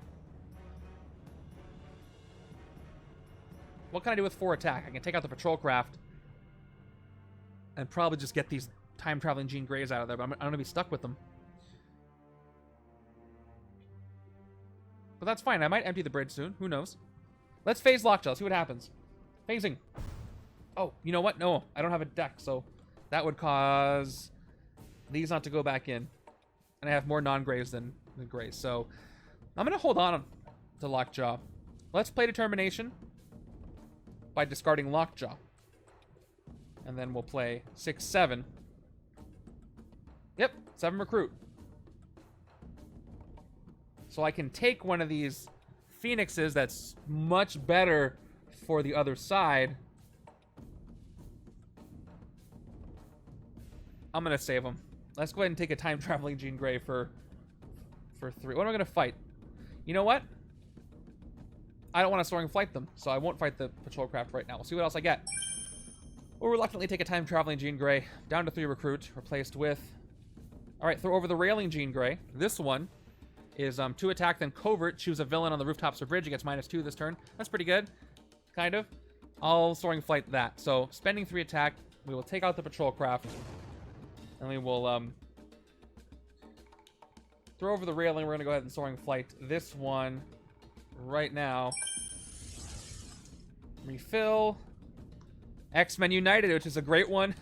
What can I do with 4 attack? I can take out the Patrol Craft. And probably just get these time-traveling Jean Greys out of there. But I'm going to be stuck with them. But that's fine. I might empty the bridge soon. Who knows? Let's phase Lockjaw. See what happens. Phasing. Oh, you know what? No, I don't have a deck, so that would cause these not to go back in. And I have more non-grays than grays, so I'm going to hold on to Lockjaw. Let's play Determination by discarding Lockjaw. And then we'll play 6, 7. Yep, 7 recruit. So I can take one of these Phoenixes that's much better for the other side. I'm going to save them. Let's go ahead and take a time-traveling Jean Grey for 3. What am I going to fight? You know what? I don't want to Soaring Flight them, so I won't fight the Patrol Craft right now. We'll see what else I get. We'll reluctantly take a time-traveling Jean Grey. Down to 3 recruit, replaced with... Alright, throw over the Railing Jean Grey. This one is 2 attack, then Covert. Choose a villain on the rooftops or bridge. It gets -2 this turn. That's pretty good. Kind of. I'll Soaring Flight that. So, spending 3 attack, we will take out the Patrol Craft. And we will throw over the Railing. We're going to go ahead and Soaring Flight this one right now. Refill. X-Men United, which is a great one.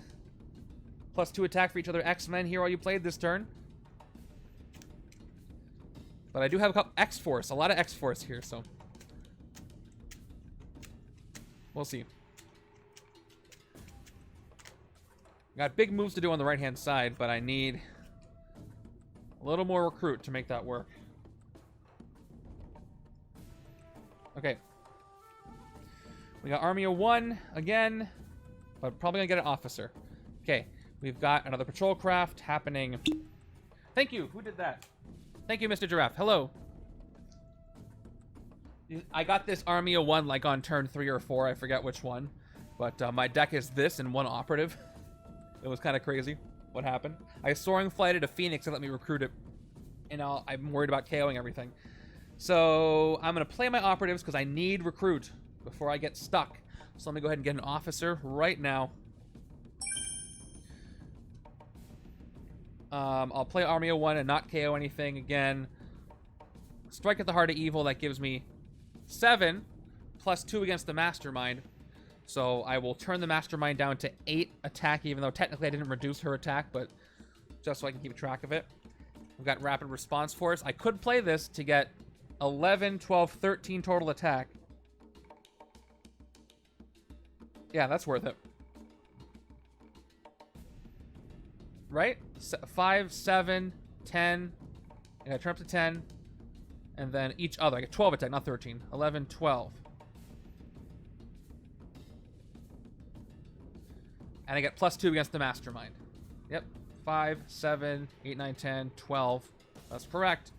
+2 attack for each other X-Men hero you played this turn. But I do have a couple X-Force, a lot of X-Force here, so we'll see. Got big moves to do on the right-hand side, but I need a little more recruit to make that work. Okay. We got Army of 1 again, but probably gonna get an officer. Okay, we've got another patrol craft happening. Thank you. Who did that? Thank you, Mr. Giraffe. Hello. I got this Army of 1 like on turn 3 or 4. I forget which one. But my deck is this and 1 operative. It was kind of crazy what happened. I soaring flighted a Phoenix and let me recruit it. And I'm worried about KOing everything. So I'm going to play my operatives because I need recruit before I get stuck. So let me go ahead and get an officer right now. I'll play Army of 1 and not KO anything again. Strike at the Heart of Evil. That gives me 7 +2 against the Mastermind. So I will turn the Mastermind down to 8 attack, even though technically I didn't reduce her attack, but just so I can keep track of it. We've got Rapid Response Force. I could play this to get 11, 12, 13 total attack. Yeah, that's worth it. Right? 5, 7, 10. I got turn up to 10. And then each other. I get 12 attack, not 13. 11, 12. And I get +2 against the Mastermind. Yep. 5, 7, 8, 9, 10, 12. That's correct.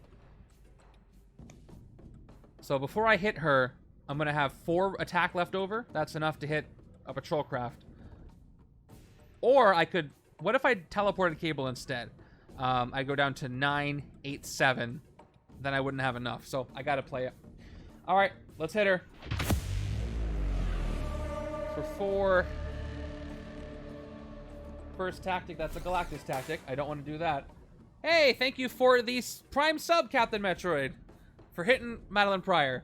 So before I hit her, I'm going to have 4 attack left over. That's enough to hit a patrol craft. Or I could... What if I teleported Cable instead? I go down to 9, 8, 7. Then I wouldn't have enough. So I got to play it. All right. Let's hit her. For 4... First tactic, that's a Galactus tactic. I don't want to do that. Hey, thank you for the Prime sub, Captain Metroid. For hitting Madelyne Pryor.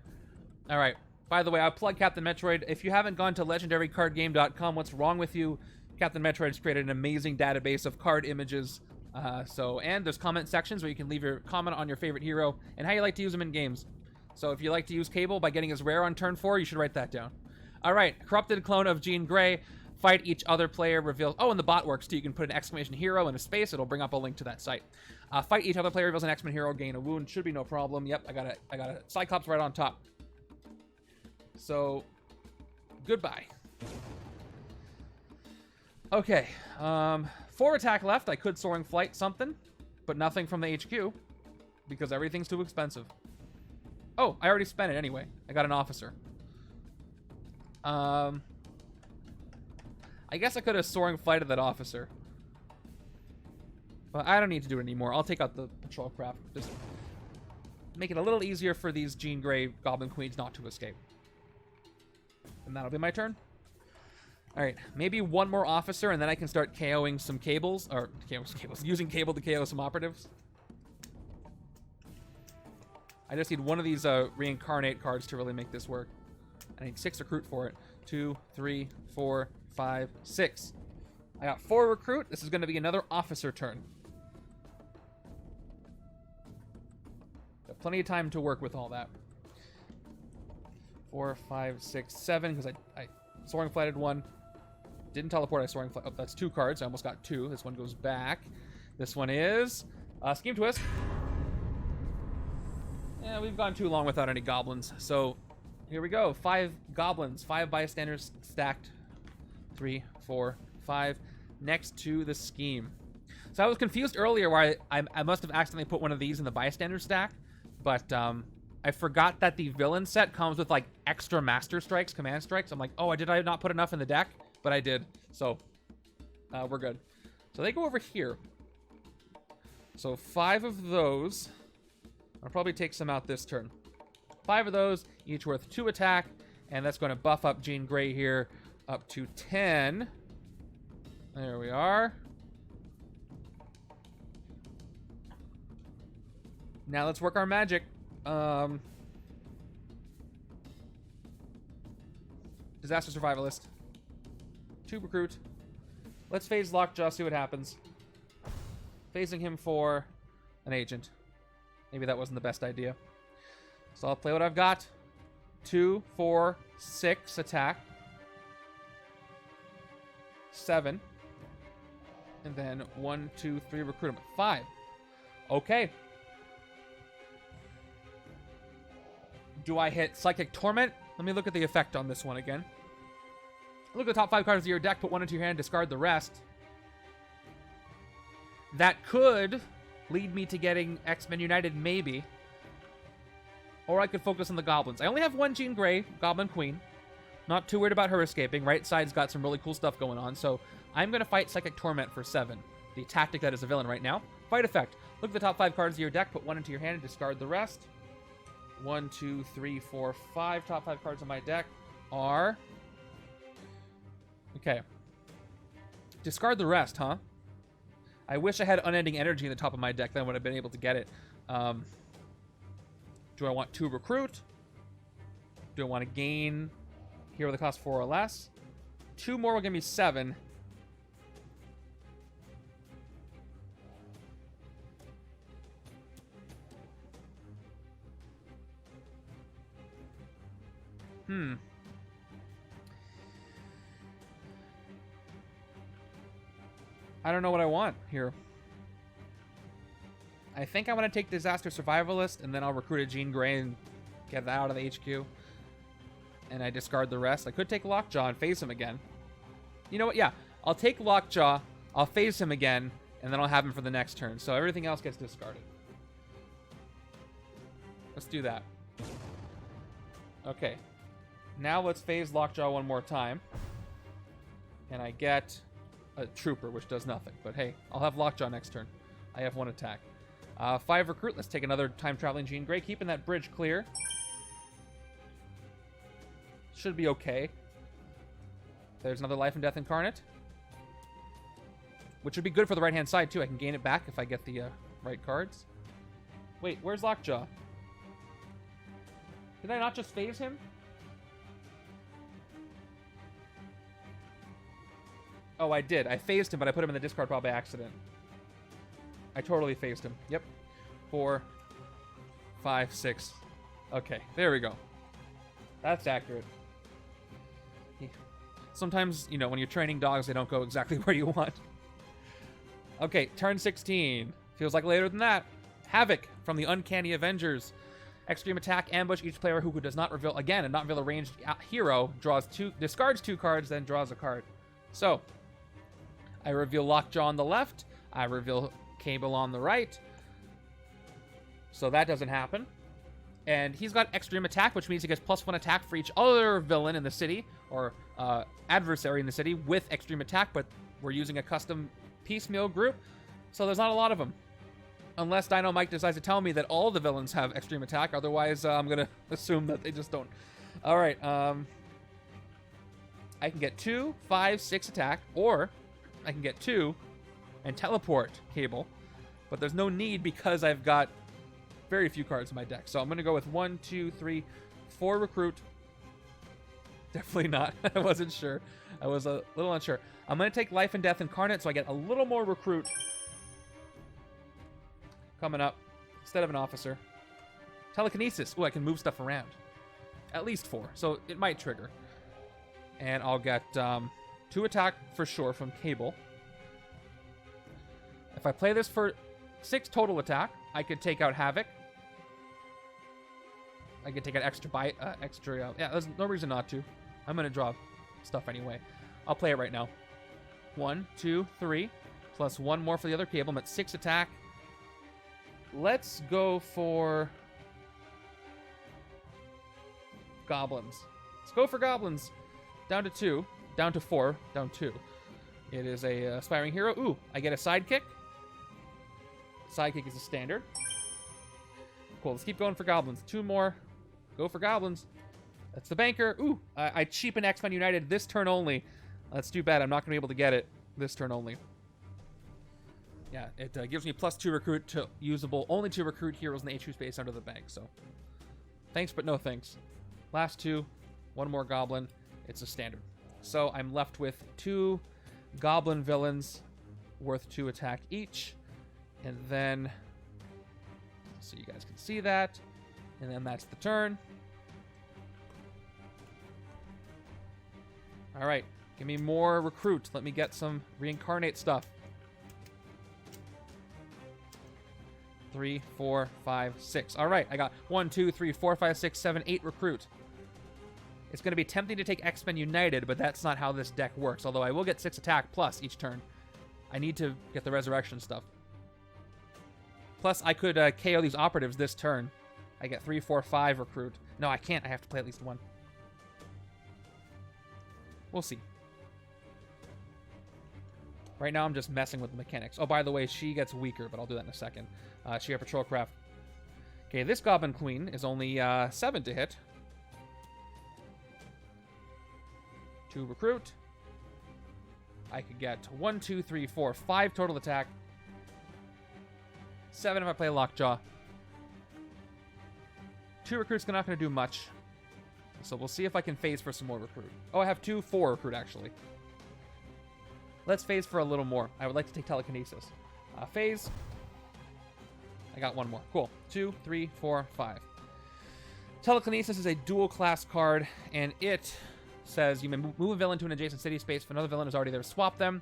Alright, by the way, I'll plug Captain Metroid. If you haven't gone to legendarycardgame.com, what's wrong with you? Captain Metroid has created an amazing database of card images. And there's comment sections where you can leave your comment on your favorite hero and how you like to use them in games. So if you like to use Cable by getting his rare on turn 4, you should write that down. Alright, corrupted clone of Jean Grey. Fight each other player reveals... Oh, and the bot works too. You can put an exclamation hero in a space. It'll bring up a link to that site. Fight each other player reveals an X-Men hero. Gain a wound. Should be no problem. Yep, I got a Cyclops right on top. So, goodbye. Okay. 4 attack left. I could soaring flight something, but nothing from the HQ because everything's too expensive. Oh, I already spent it anyway. I got an officer. I guess I could have soaring flighted that officer. But I don't need to do it anymore. I'll take out the patrol craft. Just make it a little easier for these Jean Grey Goblin Queens not to escape. And that'll be my turn. Alright, maybe one more officer and then I can start KOing some cables. Or, cables. Using Cable to KO some operatives. I just need one of these reincarnate cards to really make this work. I need 6 recruit for it. 2, 3, 4, 5, 6. I got 4 recruit. This is going to be another officer turn. Got plenty of time to work with all that. 4, 5, 6, 7. Because I soaring flighted 1. Didn't teleport. I soaring flight. Oh, that's 2 cards. I almost got 2. This one goes back. This one is Scheme Twist. Yeah, we've gone too long without any goblins. So here we go. 5 goblins. 5 bystanders stacked. 3, 4, 5 next to the scheme. So I was confused earlier where I must have accidentally put one of these in the bystander stack, but I forgot that the villain set comes with like extra master strikes, command strikes. I'm like, oh, did I not put enough in the deck? But I did. So we're good. So they go over here. So 5 of those. I'll probably take some out this turn. 5 of those, each worth 2 attack, and that's going to buff up Jean Grey here up to 10. There we are. Now let's work our magic. Disaster Survivalist. 2 recruit. Let's phase Lockjaw, see what happens. Phasing him for an agent. Maybe that wasn't the best idea. So I'll play what I've got. 2, 4, 6 attack. 7. And then 1, 2, 3 recruit him. 5. Okay. Do I hit Psychic Torment? Let me look at the effect on this one again. Look at the top 5 cards of your deck, put 1 into your hand, discard the rest. That could lead me to getting X-Men United, maybe. Or I could focus on the Goblins. I only have 1 Jean Grey, Goblin Queen. Not too worried about her escaping. Right side's got some really cool stuff going on, so I'm going to fight Psychic Torment for 7. The tactic that is a villain right now. Fight effect. Look at the top 5 cards of your deck, put 1 into your hand, and discard the rest. 1, 2, 3, 4, 5. Top 5 cards of my deck are... Okay. Discard the rest, huh? I wish I had Unending Energy in the top of my deck, then I would have been able to get it. Do I want 2 recruit? Do I want to gain hero that costs 4 or less? 2 more will give me 7. I don't know what I want here. I think I want to take Disaster Survivalist, and then I'll recruit a Jean Grey and get that out of the HQ. And I discard the rest. I could take Lockjaw and phase him again. You know what? Yeah, I'll take Lockjaw, I'll phase him again, and then I'll have him for the next turn. So everything else gets discarded. Let's do that. Okay. Now let's phase Lockjaw one more time. And I get a Trooper, which does nothing. But hey, I'll have Lockjaw next turn. I have 1 attack. 5 recruit. Let's take another time-traveling Jean Grey. Keeping that bridge clear. Should be okay. There's another Life and Death Incarnate. Which would be good for the right-hand side, too. I can gain it back if I get the right cards. Wait, where's Lockjaw? Did I not just phase him? Oh, I did. I phased him, but I put him in the discard pile by accident. I totally phased him. Yep. 4, 5, 6. Okay, there we go. That's accurate. Sometimes, you know, when you're training dogs, they don't go exactly where you want. Okay, turn 16. Feels like later than that. Havoc from the Uncanny Avengers. Extreme attack, ambush. Each player who does not reveal, again, and not reveal a ranged hero, discards 2 cards, then draws a card. So, I reveal Lockjaw on the left. I reveal Cable on the right. So that doesn't happen. And he's got extreme attack, which means he gets +1 attack for each other villain in the city, or adversary in the city, with extreme attack, but we're using a custom piecemeal group, so there's not a lot of them. Unless dyn0mike decides to tell me that all the villains have extreme attack, otherwise I'm going to assume that they just don't. Alright, I can get 2, 5, 6 attack, or I can get 2 and teleport Cable, but there's no need because I've got very few cards in my deck. So I'm going to go with 1, 2, 3, 4 recruit. Definitely not. I wasn't sure. I was a little unsure. I'm going to take Life and Death Incarnate so I get a little more recruit coming up instead of an officer. Telekinesis. Oh, I can move stuff around. At least 4. So it might trigger. And I'll get 2 attack for sure from Cable. If I play this for 6 total attack, I could take out Havoc. I could take out extra. Yeah, there's no reason not to. I'm going to draw stuff anyway. I'll play it right now. 1, 2, 3. Plus 1 more for the other Cable. I'm at 6 attack. Let's go for Goblins. Let's go for Goblins. Down to 2. Down to 4. Down 2. It is a aspiring hero. Ooh, I get a sidekick. Sidekick is a standard. Cool, let's keep going for Goblins. 2 more. Go for Goblins. That's the banker. Ooh, I cheapen X-Men United this turn only. That's too bad. I'm not going to be able to get it this turn only. Yeah, it gives me +2 recruit to usable, only to recruit heroes in the HQ space under the bank. So, thanks, but no thanks. Last 2. 1 more Goblin. It's a standard. So, I'm left with 2 Goblin villains worth 2 attack each. And then, so you guys can see that. And then that's the turn. All right, give me more recruit. Let me get some reincarnate stuff. 3, 4, 5, 6. All right, I got 1, 2, 3, 4, 5, 6, 7, 8 recruit. It's going to be tempting to take X-Men United, but that's not how this deck works. Although I will get 6 attack plus each turn. I need to get the resurrection stuff. Plus, I could KO these operatives this turn. I get 3, 4, 5 recruit. No, I can't. I have to play at least 1. We'll see. Right now, I'm just messing with the mechanics. Oh, by the way, she gets weaker, but I'll do that in a second. Shi'ar Patrol Craft. Okay, this Goblin Queen is only 7 to hit. 2 recruit. I could get 1, 2, 3, 4, 5 total attack. 7 if I play Lockjaw. 2 recruits not going to do much. So we'll see if I can phase for some more recruit. Oh, I have 2, 4 recruit, actually. Let's phase for a little more. I would like to take telekinesis. Phase. I got 1 more. Cool. 2, 3, 4, 5. Telekinesis is a dual class card, and it says you may move a villain to an adjacent city space if another villain is already there. Swap them.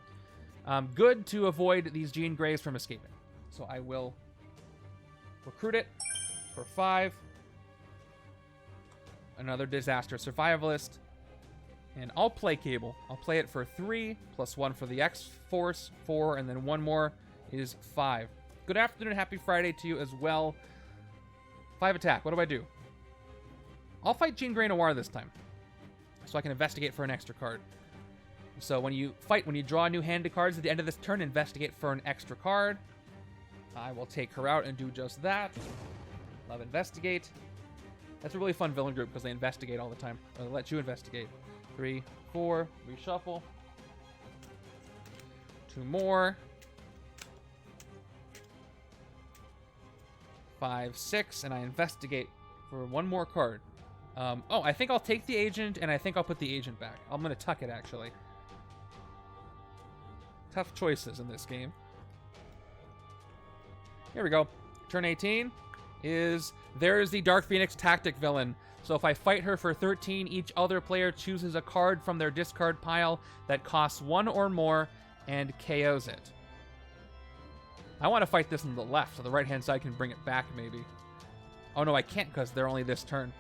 Good to avoid these Jean Greys from escaping. So I will recruit it for 5. Another disaster survivalist. And I'll play Cable. I'll play it for 3, plus 1 for the X-Force, 4, and then 1 more is 5. Good afternoon, happy Friday to you as well. 5 attack, what do I do? I'll fight Jean Grey Noir this time, so I can investigate for an extra card. So when you fight, when you draw new hand of cards at the end of this turn, investigate for an extra card. I will take her out and do just that. Love investigate. That's a really fun villain group because they investigate all the time. Or they let you investigate. 3, 4, reshuffle. 2 more. 5, 6, and I investigate for 1 more card. Oh, I think I'll take the agent, and I think I'll put the agent back. I'm going to tuck it, actually. Tough choices in this game. Here we go. Turn 18 is... There's the Dark Phoenix tactic villain. So if I fight her for 13, each other player chooses a card from their discard pile that costs 1 or more and KOs it. I want to fight this on the left, so the right-hand side can bring it back, maybe. Oh, no, I can't because they're only this turn.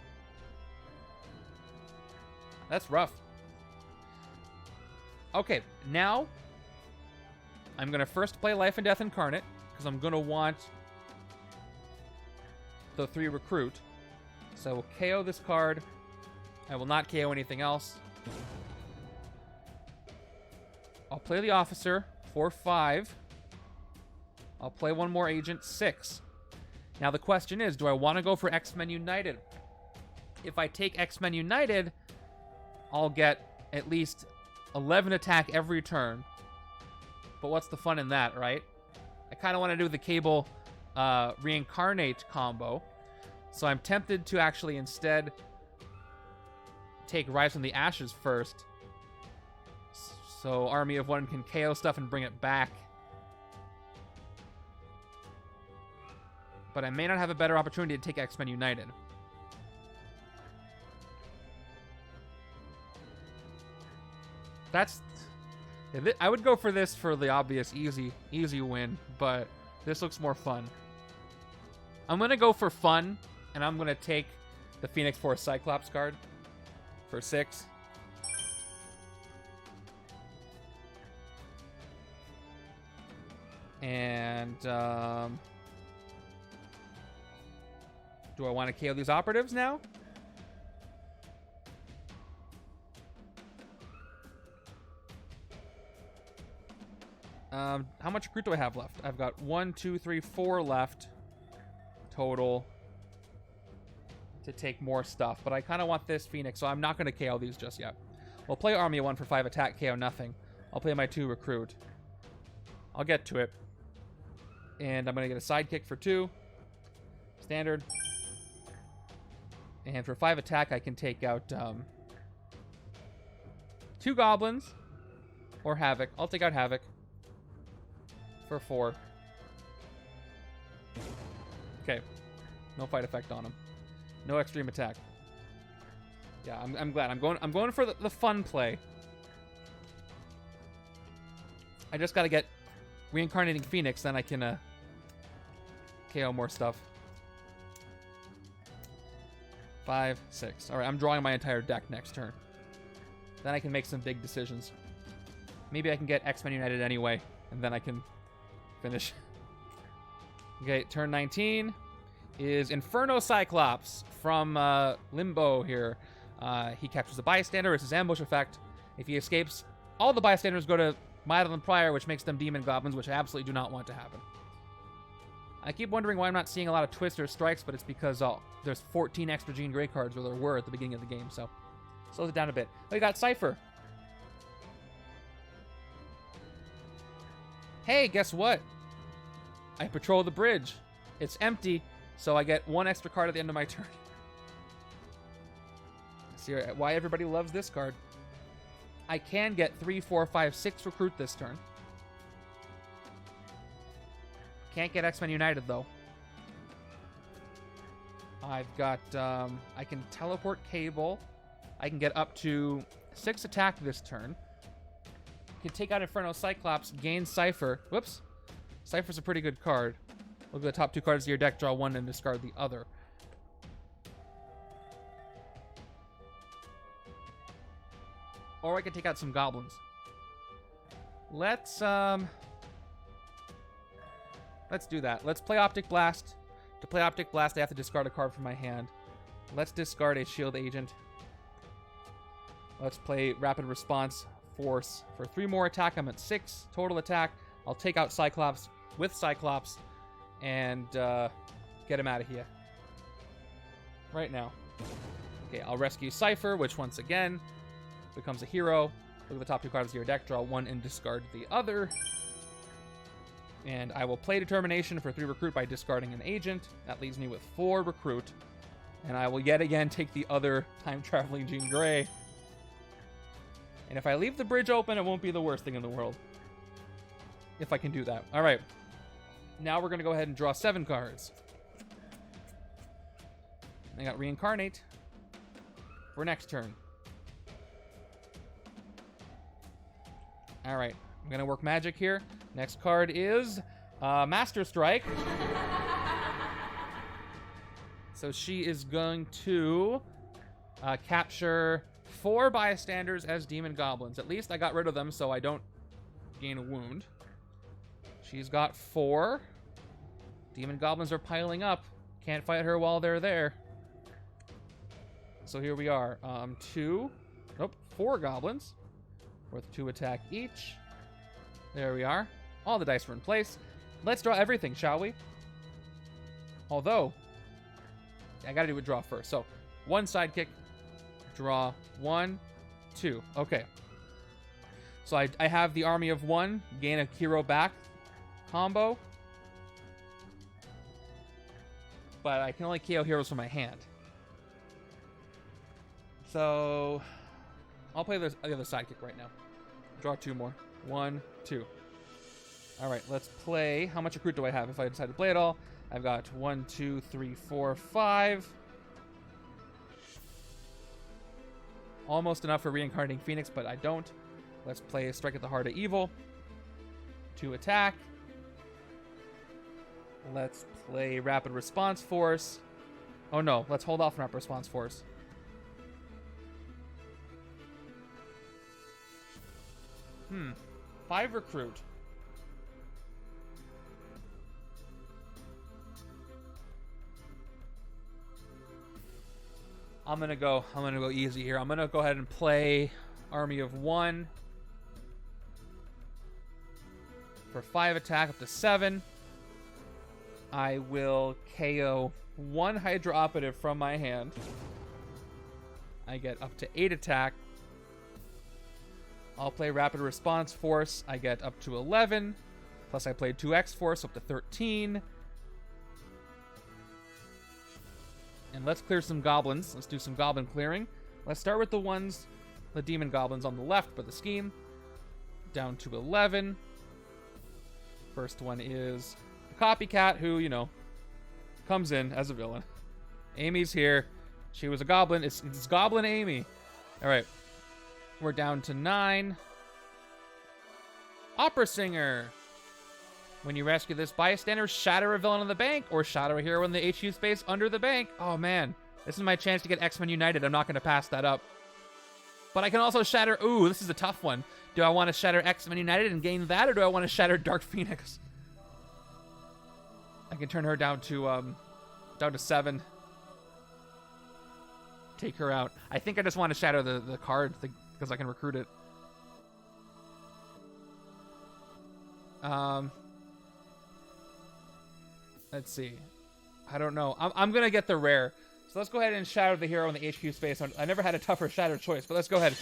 That's rough. Okay, now I'm going to first play Life and Death Incarnate because I'm going to want the 3 recruit. So I will KO this card. I will not KO anything else. I'll play the officer for 5. I'll play 1 more agent, 6. Now the question is, do I want to go for X-Men United? If I take X-Men United, I'll get at least 11 attack every turn. But what's the fun in that, right? I kind of want to do the Cable reincarnate combo. So I'm tempted to actually instead take Rise from the Ashes first. So Army of 1 can KO stuff and bring it back. But I may not have a better opportunity to take X-Men United. That's... I would go for this for the obvious easy win, but this looks more fun. I'm going to go for fun, and I'm going to take the Phoenix Force Cyclops card for 6. And, do I want to KO these operatives now? How much recruit do I have left? I've got 1, 2, 3, 4 left total to take more stuff, but I kind of want this Phoenix, so I'm not going to KO these just yet. We'll play Army of 1 for 5 attack, KO nothing. I'll play my 2 recruit. I'll get to it. And I'm going to get a sidekick for 2. Standard. And for 5 attack, I can take out 2 goblins. Or Havoc. I'll take out Havoc. For 4. Okay. No fight effect on him. No extreme attack. Yeah, I'm glad. I'm going for the fun play. I just gotta get Reincarnating Phoenix, then I can KO more stuff. 5, 6. Alright, I'm drawing my entire deck next turn. Then I can make some big decisions. Maybe I can get X-Men United anyway, and then I can finish. Okay, turn 19 is Inferno Cyclops from Limbo here. He captures a bystander. It's his ambush effect. If he escapes, all the bystanders go to Madelyne Pryor, which makes them demon goblins, which I absolutely do not want to happen. I keep wondering why I'm not seeing a lot of twists or strikes, but it's because there's 14 extra Jean Grey cards where there were at the beginning of the game, so slows it down a bit. Oh, you got Cypher. Hey, guess what? I patrol the bridge. It's empty, so I get 1 extra card at the end of my turn. See why everybody loves this card. I can get 3, 4, 5, 6 recruit this turn. Can't get X-Men United, though. I've got, I can teleport Cable. I can get up to 6 attack this turn. Can take out Inferno Cyclops, gain Cypher. Whoops. Cypher's a pretty good card. Look at the top 2 cards of your deck, draw 1 and discard the other. Or I can take out some goblins. Let's do that. Let's play Optic Blast. To play Optic Blast, I have to discard a card from my hand. Let's discard a Shield Agent. Let's play Rapid Response Force. For 3 more attack, I'm at 6 total attack. I'll take out Cyclops with Cyclops and get him out of here. Right now. Okay, I'll rescue Cypher, which once again becomes a hero. Look at the top 2 cards of your deck, draw 1 and discard the other. And I will play Determination for 3 recruit by discarding an agent. That leaves me with 4 recruit. And I will yet again take the other time-traveling Jean Grey. And if I leave the bridge open, it won't be the worst thing in the world. If I can do that. All right. Now we're going to go ahead and draw 7 cards. I got Reincarnate for next turn. All right. I'm going to work magic here. Next card is Master Strike. So she is going to capture 4 bystanders as demon goblins. At least I got rid of them so I don't gain a wound. She's got 4. Demon goblins are piling up. Can't fight her while they're there. So here we are. 4 goblins. Worth 2 attack each. There we are. All the dice are in place. Let's draw everything, shall we? Although, I gotta do a draw first. So, 1 sidekick, draw 1, 2. Okay. So I have the army of 1, gain a hero back combo. But I can only KO heroes from my hand. So, I'll play the other sidekick right now. Draw 2 more. 1, 2. Alright, let's play. How much recruit do I have if I decide to play it all? I've got 1, 2, 3, 4, 5. Almost enough for Reincarnating Phoenix, but I don't. Let's play Strike at the Heart of Evil. 2 attack. Let's play Rapid Response Force. Oh no, let's hold off on Rapid Response Force. Hmm. 5 recruit. I'm gonna go easy here. I'm gonna go ahead and play Army of 1 for 5 attack up to 7. I will KO 1 Hydra Operative from my hand. I get up to 8 attack. I'll play Rapid Response Force. I get up to 11. Plus I played 2 X-Force up to 13. And let's clear some goblins. Let's do some goblin clearing. Let's start with the demon goblins on the left, but the scheme. down to 11. First one is the copycat who, you know, comes in as a villain. Amy's here. She was a goblin. It's Goblin Amy. All right. We're down to 9. Opera singer. When you rescue this bystander, shatter a villain in the bank or shatter a hero in the HQ space under the bank. Oh, man. This is my chance to get X-Men United. I'm not going to pass that up. But I can also shatter... Ooh, this is a tough one. Do I want to shatter X-Men United and gain that, or do I want to shatter Dark Phoenix? I can turn her down to 7. Take her out. I think I just want to shatter the card because I can recruit it. Let's see. I don't know. I'm going to get the rare. So let's go ahead and shatter the hero in the HQ space. I never had a tougher shatter choice, but let's go ahead.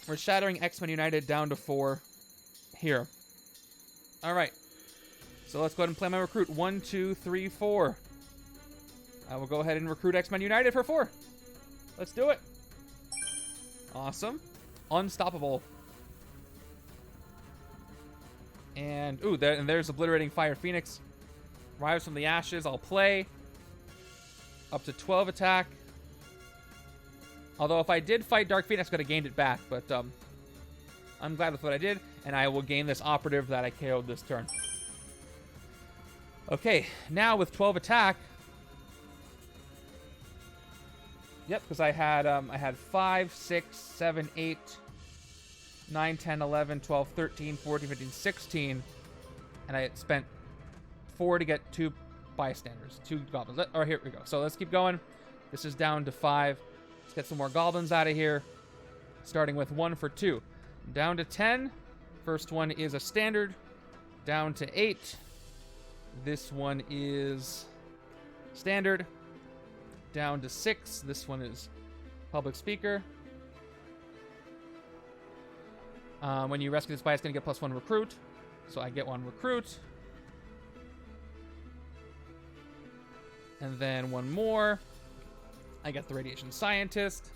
We're shattering X-Men United down to 4 here. All right. So let's go ahead and play my recruit. 1, 2, 3, 4. I will go ahead and recruit X-Men United for 4. Let's do it. Awesome. Unstoppable. And, ooh, there's Obliterating Fire Phoenix. Rise from the ashes. I'll play. Up to 12 attack. Although if I did fight Dark Phoenix, I could have gained it back. But I'm glad with what I did. And I will gain this operative that I KO'd this turn. Okay, now with 12 attack. Yep, because I had 5, 6, 7, 8, 9, 10, 11, 12, 13, 14, 15, 16. And I spent 4 to get 2 bystanders, 2 goblins. Or here we go. So let's keep going. This is down to 5. Let's get some more goblins out of here. Starting with 1 for 2. Down to 10. First one is a standard. Down to 8. This one is standard. Down to 6. This one is public speaker. When you rescue this spy, it's going to get +1 recruit. So I get 1 recruit. And then 1 more. I get the radiation scientist.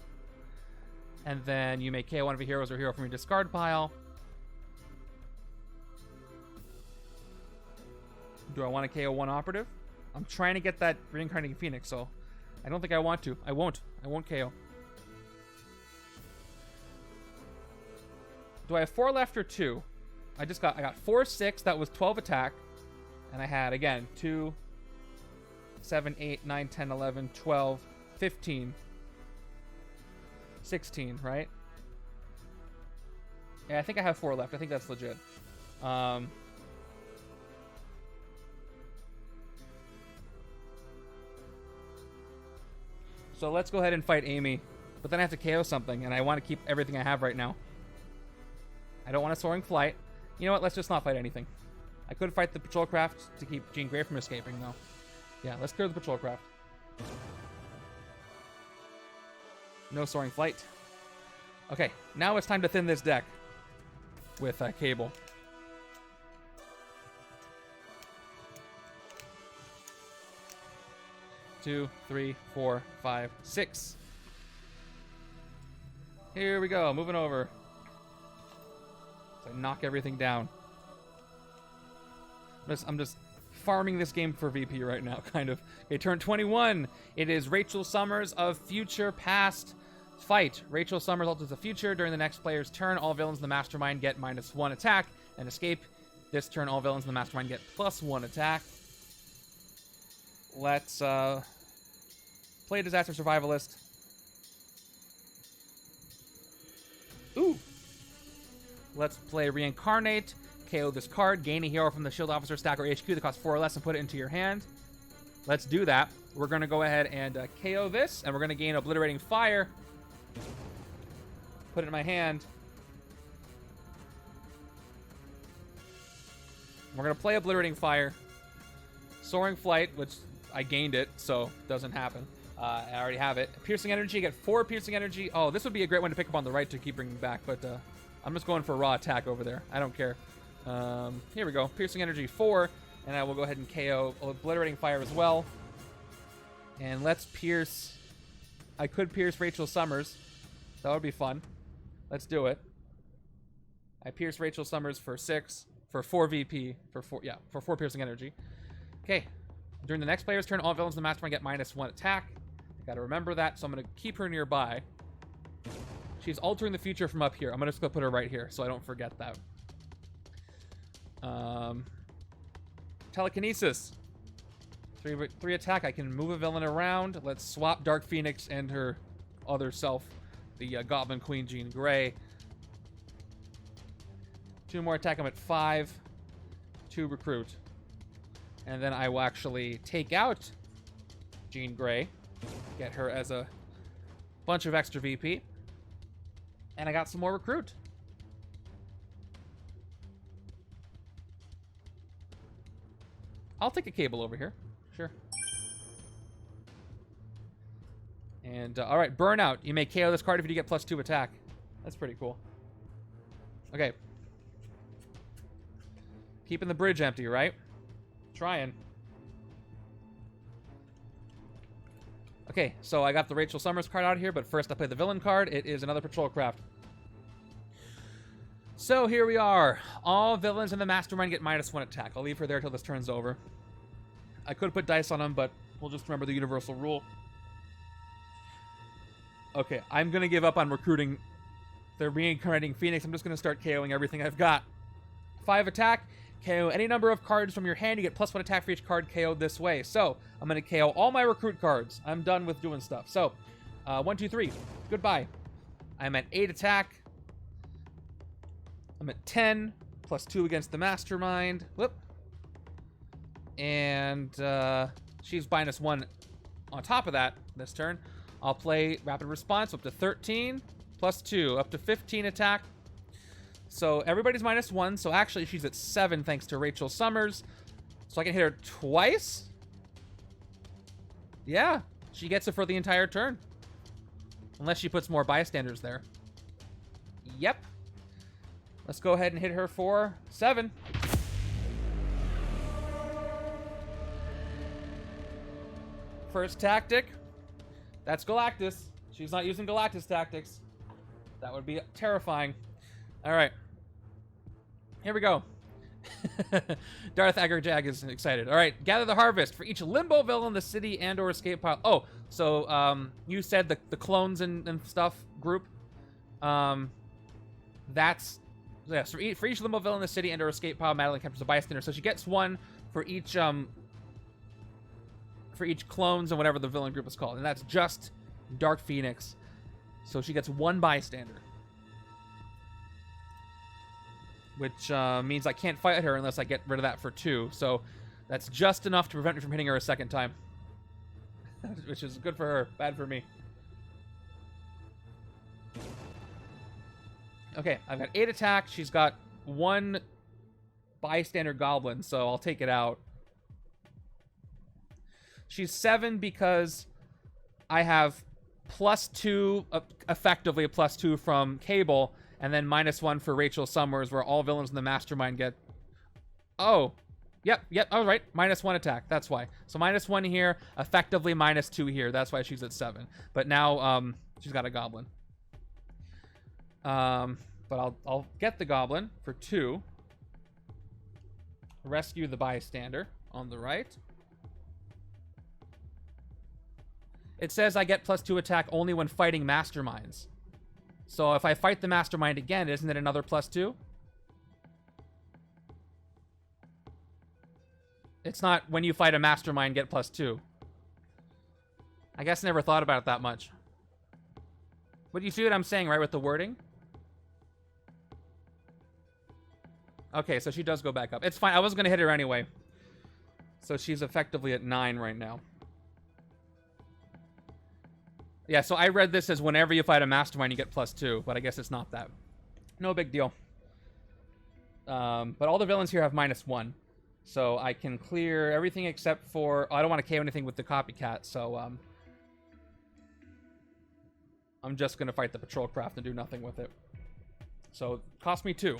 And then you may KO one of your heroes or hero from your discard pile. Do I want to KO 1 operative? I'm trying to get that reincarnating phoenix, so I don't think I want to. I won't KO. Do I have 4 left or 2? I got 4, 6. That was 12 attack. And I had, again, 2, 7, 8, 9, 10, 11, 12, 15, 16, right? Yeah, I think I have 4 left. I think that's legit. So let's go ahead and fight Amy. But then I have to KO something, and I want to keep everything I have right now. I don't want a soaring flight. You know what? Let's just not fight anything. I could fight the patrol craft to keep Jean Grey from escaping, though. Yeah, let's clear the patrol craft. No soaring flight. Okay, now it's time to thin this deck with Cable. Two, 3, 4, 5, 6. Here we go, moving over. So I knock everything down. I'm just farming this game for VP right now, kind of. Okay, turn 21. It is Rachel Summers of Future Past Fight. Rachel Summers alters the future. During the next player's turn, all villains in the Mastermind get -1 attack and escape. This turn, all villains in the Mastermind get +1 attack. Let's play Disaster Survivalist. Ooh. Let's play Reincarnate. KO this card. Gain a hero from the Shield Officer stack or HQ that costs 4 or less and put it into your hand. Let's do that. We're going to go ahead and KO this, and we're going to gain Obliterating Fire. Put it in my hand. We're going to play Obliterating Fire. Soaring Flight, which I gained it, so it doesn't happen. I already have it. Piercing Energy, get 4 Piercing Energy. Oh, this would be a great one to pick up on the right to keep bringing back, but I'm just going for raw attack over there. I don't care. Here we go. Piercing Energy 4, and I will go ahead and KO Obliterating Fire as well. And let's pierce. I could pierce Rachel Summers. That would be fun. Let's do it. I pierce Rachel Summers for 6, for 4 VP, for 4 piercing energy. Okay. During the next player's turn, all villains in the Mastermind get -1 attack. Gotta remember that, so I'm gonna keep her nearby. She's altering the future from up here. I'm just gonna put her right here, so I don't forget that. Telekinesis. 3 attack. I can move a villain around. Let's swap Dark Phoenix and her other self, the Goblin Queen Jean Grey. 2 more attack. I'm at 5. 2 recruit. And then I will actually take out Jean Grey. Get her as a bunch of extra VP. And I got some more recruit. I'll take a cable over here. Sure. And, all right, Burnout. You may KO this card if you get +2 attack. That's pretty cool. Okay. Keeping the bridge empty, right? Trying. Okay, so I got the Rachel Summers card out here, but first I play the villain card. It is another patrol craft. So here we are. All villains in the Mastermind get -1 attack. I'll leave her there till this turn's over. I could put dice on them, but we'll just remember the universal rule. Okay, I'm going to give up on recruiting the reincarnating Phoenix. I'm just going to start KOing everything I've got. 5 attack. KO any number of cards from your hand. You get +1 attack for each card KO'd this way. So, I'm going to KO all my recruit cards. I'm done with doing stuff. So, 1, 2, 3. Goodbye. I'm at 8 attack. I'm at 10. +2 against the Mastermind. Whoop. And she's -1 on top of that this turn. I'll play Rapid Response up to 13. +2. Up to 15 attack. So everybody's -1, so actually she's at 7 thanks to Rachel Summers. So I can hit her twice? Yeah, she gets it for the entire turn. Unless she puts more bystanders there. Yep. Let's go ahead and hit her for 7. First tactic. That's Galactus. She's not using Galactus tactics. That would be terrifying. All right. Here we go. Darth Aggerjag is excited. All right. Gather the harvest for each limbo villain in the city and or escape pile. Oh, so you said the clones and stuff group. That's... Yeah, so for each limbo villain in the city and or escape pile, Madelyne captures a bystander. So she gets 1 for each clones and whatever the villain group is called. And that's just Dark Phoenix. So she gets 1 bystander. Which means I can't fight her unless I get rid of that for 2. So that's just enough to prevent me from hitting her a second time. Which is good for her, bad for me. Okay, I've got 8 attack. She's got 1 bystander goblin, so I'll take it out. She's 7 because I have +2, effectively a +2 from Cable, and then -1 for Rachel Summers, where all villains in the Mastermind get... Oh, yep, all right, -1 attack, that's why. So -1 here, effectively -2 here, that's why she's at 7. But now, she's got a goblin. But I'll get the goblin for 2. Rescue the bystander on the right. It says I get +2 attack only when fighting Masterminds. So if I fight the Mastermind again, isn't it another +2? It's not when you fight a Mastermind, get +2. I guess I never thought about it that much. But you see what I'm saying, right, with the wording? Okay, so she does go back up. It's fine. I was going to hit her anyway. So she's effectively at 9 right now. Yeah, so I read this as whenever you fight a Mastermind, you get +2. But I guess it's not that. No big deal. But all the villains here have -1. So I can clear everything except for... Oh, I don't want to KO anything with the copycat, so... I'm just going to fight the patrol craft and do nothing with it. So, cost me 2.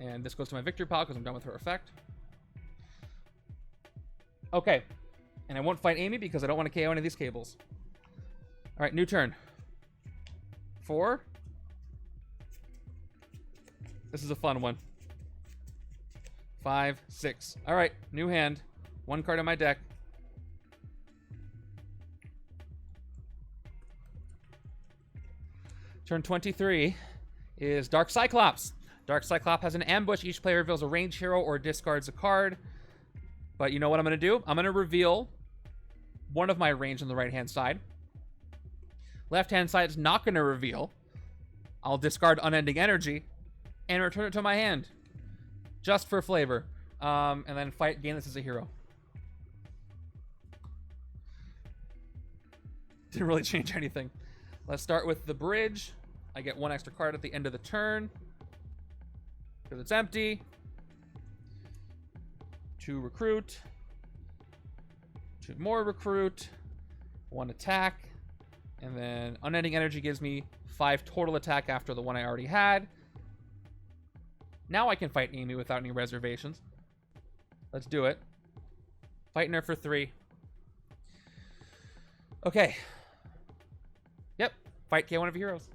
And this goes to my victory pile because I'm done with her effect. Okay. And I won't fight Amy because I don't want to KO any of these cables. Alright, new turn. 4. This is a fun one. 5, 6. All right, new hand. 1 card in my deck. Turn 23 is Dark Cyclops. Dark Cyclops has an ambush. Each player reveals a ranged hero or discards a card. But you know what I'm going to do? I'm going to reveal one of my range on the right-hand side. Left-hand side is not going to reveal. I'll discard Unending Energy and return it to my hand. Just for flavor. And then fight Danse as a hero. Didn't really change anything. Let's start with the bridge. I get 1 extra card at the end of the turn. Because it's empty. 2 recruit. 2 more recruit. 1 attack. And then Unending Energy gives me 5 total attack after the one I already had. Now I can fight Amy without any reservations. Let's do it. Fighting her for 3. Okay. Yep. Fight K1 of your heroes.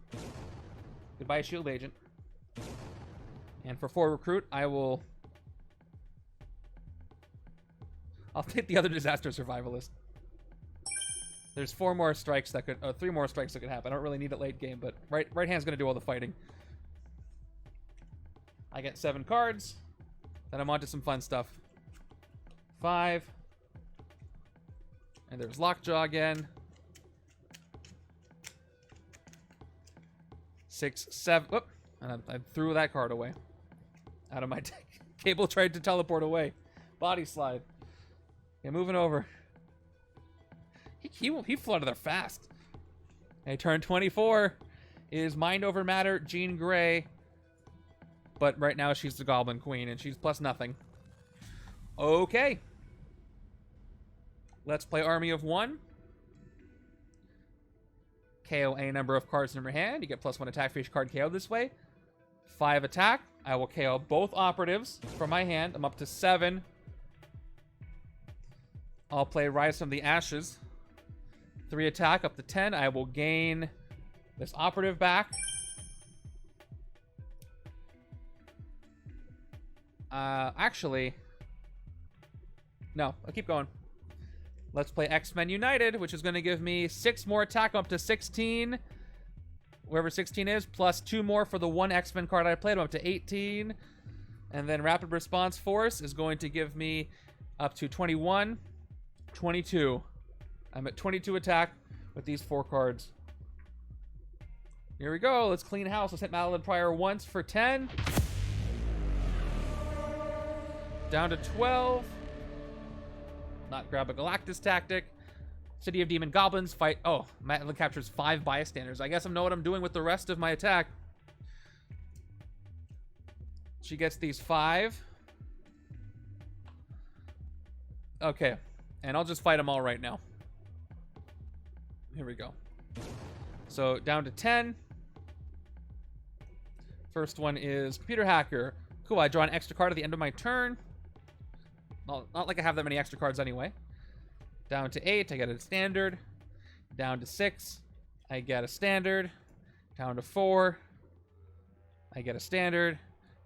Goodbye, Shield Agent. And for 4 recruit, I'll take the other Disaster Survivalist. There's 4 more strikes that could, 3 more strikes that could happen. I don't really need it late game, but right hand's gonna do all the fighting. I get 7 cards. Then I'm on to some fun stuff. 5. And there's Lockjaw again. 6, 7. Whoop. And I threw that card away. Out of my deck. Cable tried to teleport away. Body slide. Okay, moving over. He flooded there fast. Okay, turn 24 is Mind Over Matter, Jean Grey. But right now she's the Goblin Queen, and she's plus nothing. Okay. Let's play Army of 1. KO any number of cards in your hand. You get +1 attack for each card KO this way. 5 attack. I will KO both operatives from my hand. I'm up to 7. I'll play Rise from the Ashes. 3 attack up to 10. I will gain this operative back. Actually, no, I'll keep going. Let's play X-Men United, which is going to give me 6 more attack up to 16. Wherever 16 is, plus 2 more for the 1 X-Men card I played. I'm up to 18. And then Rapid Response Force is going to give me up to 21, 22. I'm at 22 attack with these 4 cards. Here we go. Let's clean house. Let's hit Madelyne Pryor once for 10. Down to 12. Not grab a Galactus tactic. City of Demon Goblins fight. Oh, Madelyne captures 5 bystanders. I guess I know what I'm doing with the rest of my attack. She gets these 5. Okay. And I'll just fight them all right now. Here we go. So down to 10. First one is Computer Hacker. Cool, I draw an extra card at the end of my turn. Well, not like I have that many extra cards anyway. Down to 8, I get a standard. Down to 6, I get a standard. Down to 4, I get a standard.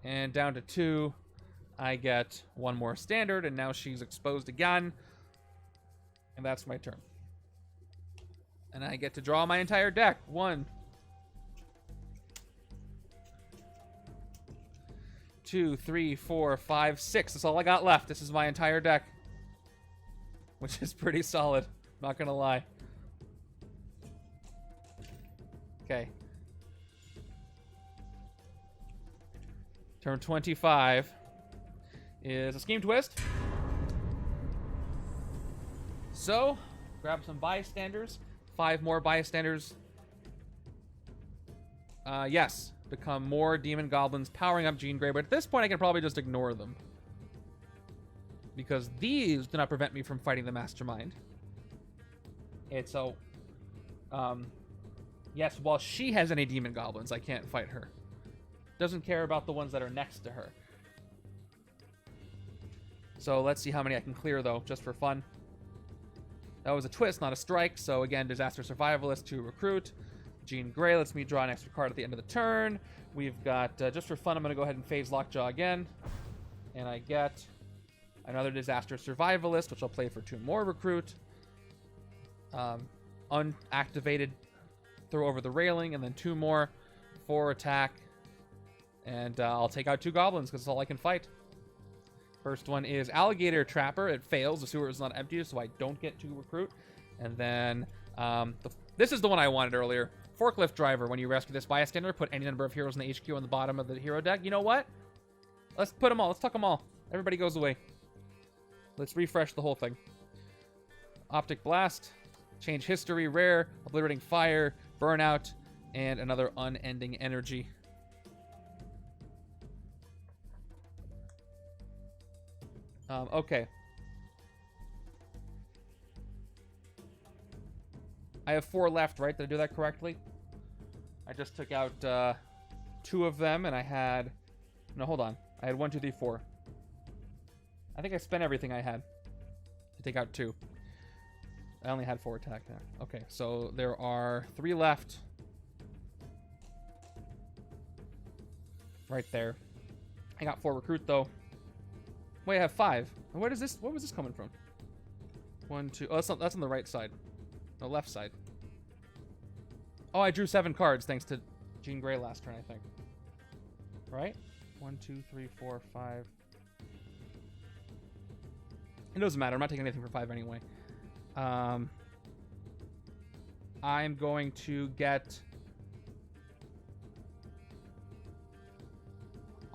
And down to 2, I get 1 more standard. And now she's exposed again. And that's my turn. And I get to draw my entire deck. 1, 2, 3, 4, 5, 6. That's all I got left. This is my entire deck. Which is pretty solid. Not gonna lie. Okay. Turn 25 is a Scheme Twist. So, grab some bystanders. 5 more bystanders. Yes. Become more Demon Goblins, powering up Jean Grey. But at this point, I can probably just ignore them. Because these do not prevent me from fighting the Mastermind. And so, yes, while she has any Demon Goblins, I can't fight her. Doesn't care about the ones that are next to her. So let's see how many I can clear, though, just for fun. That was a twist, not a strike. So again, Disaster Survivalist to recruit. Jean Grey lets me draw an extra card at the end of the turn. We've got, just for fun, I'm going to go ahead and phase Lockjaw again. And I get another Disaster Survivalist, which I'll play for 2 more recruit. Unactivated, throw over the railing, and then 2 more for attack. And I'll take out 2 goblins, because it's all I can fight. First one is Alligator Trapper. It fails. The sewer is not empty, so I don't get to recruit. And then, this is the one I wanted earlier. Forklift Driver. When you rescue this bystander, put any number of heroes in the HQ on the bottom of the hero deck. You know what? Let's put them all. Let's tuck them all. Everybody goes away. Let's refresh the whole thing. Optic Blast. Change History. Rare. Obliterating Fire. Burnout. And another Unending Energy. Okay. I have 4 left, right? Did I do that correctly? I just took out 2 of them, and I had... No, hold on. I had 1, 2, 3, 4. I think I spent everything I had to take out 2. I only had 4 attack now. Okay, so there are 3 left. Right there. I got 4 recruit, though. Wait, I have 5. Where does this... Where was this coming from? 1, 2... Oh, that's on the right side. No, left side. Oh, I drew 7 cards thanks to Jean Grey last turn, I think. Right? 1, 2, 3, 4, 5. It doesn't matter. I'm not taking anything for 5 anyway. I'm going to get...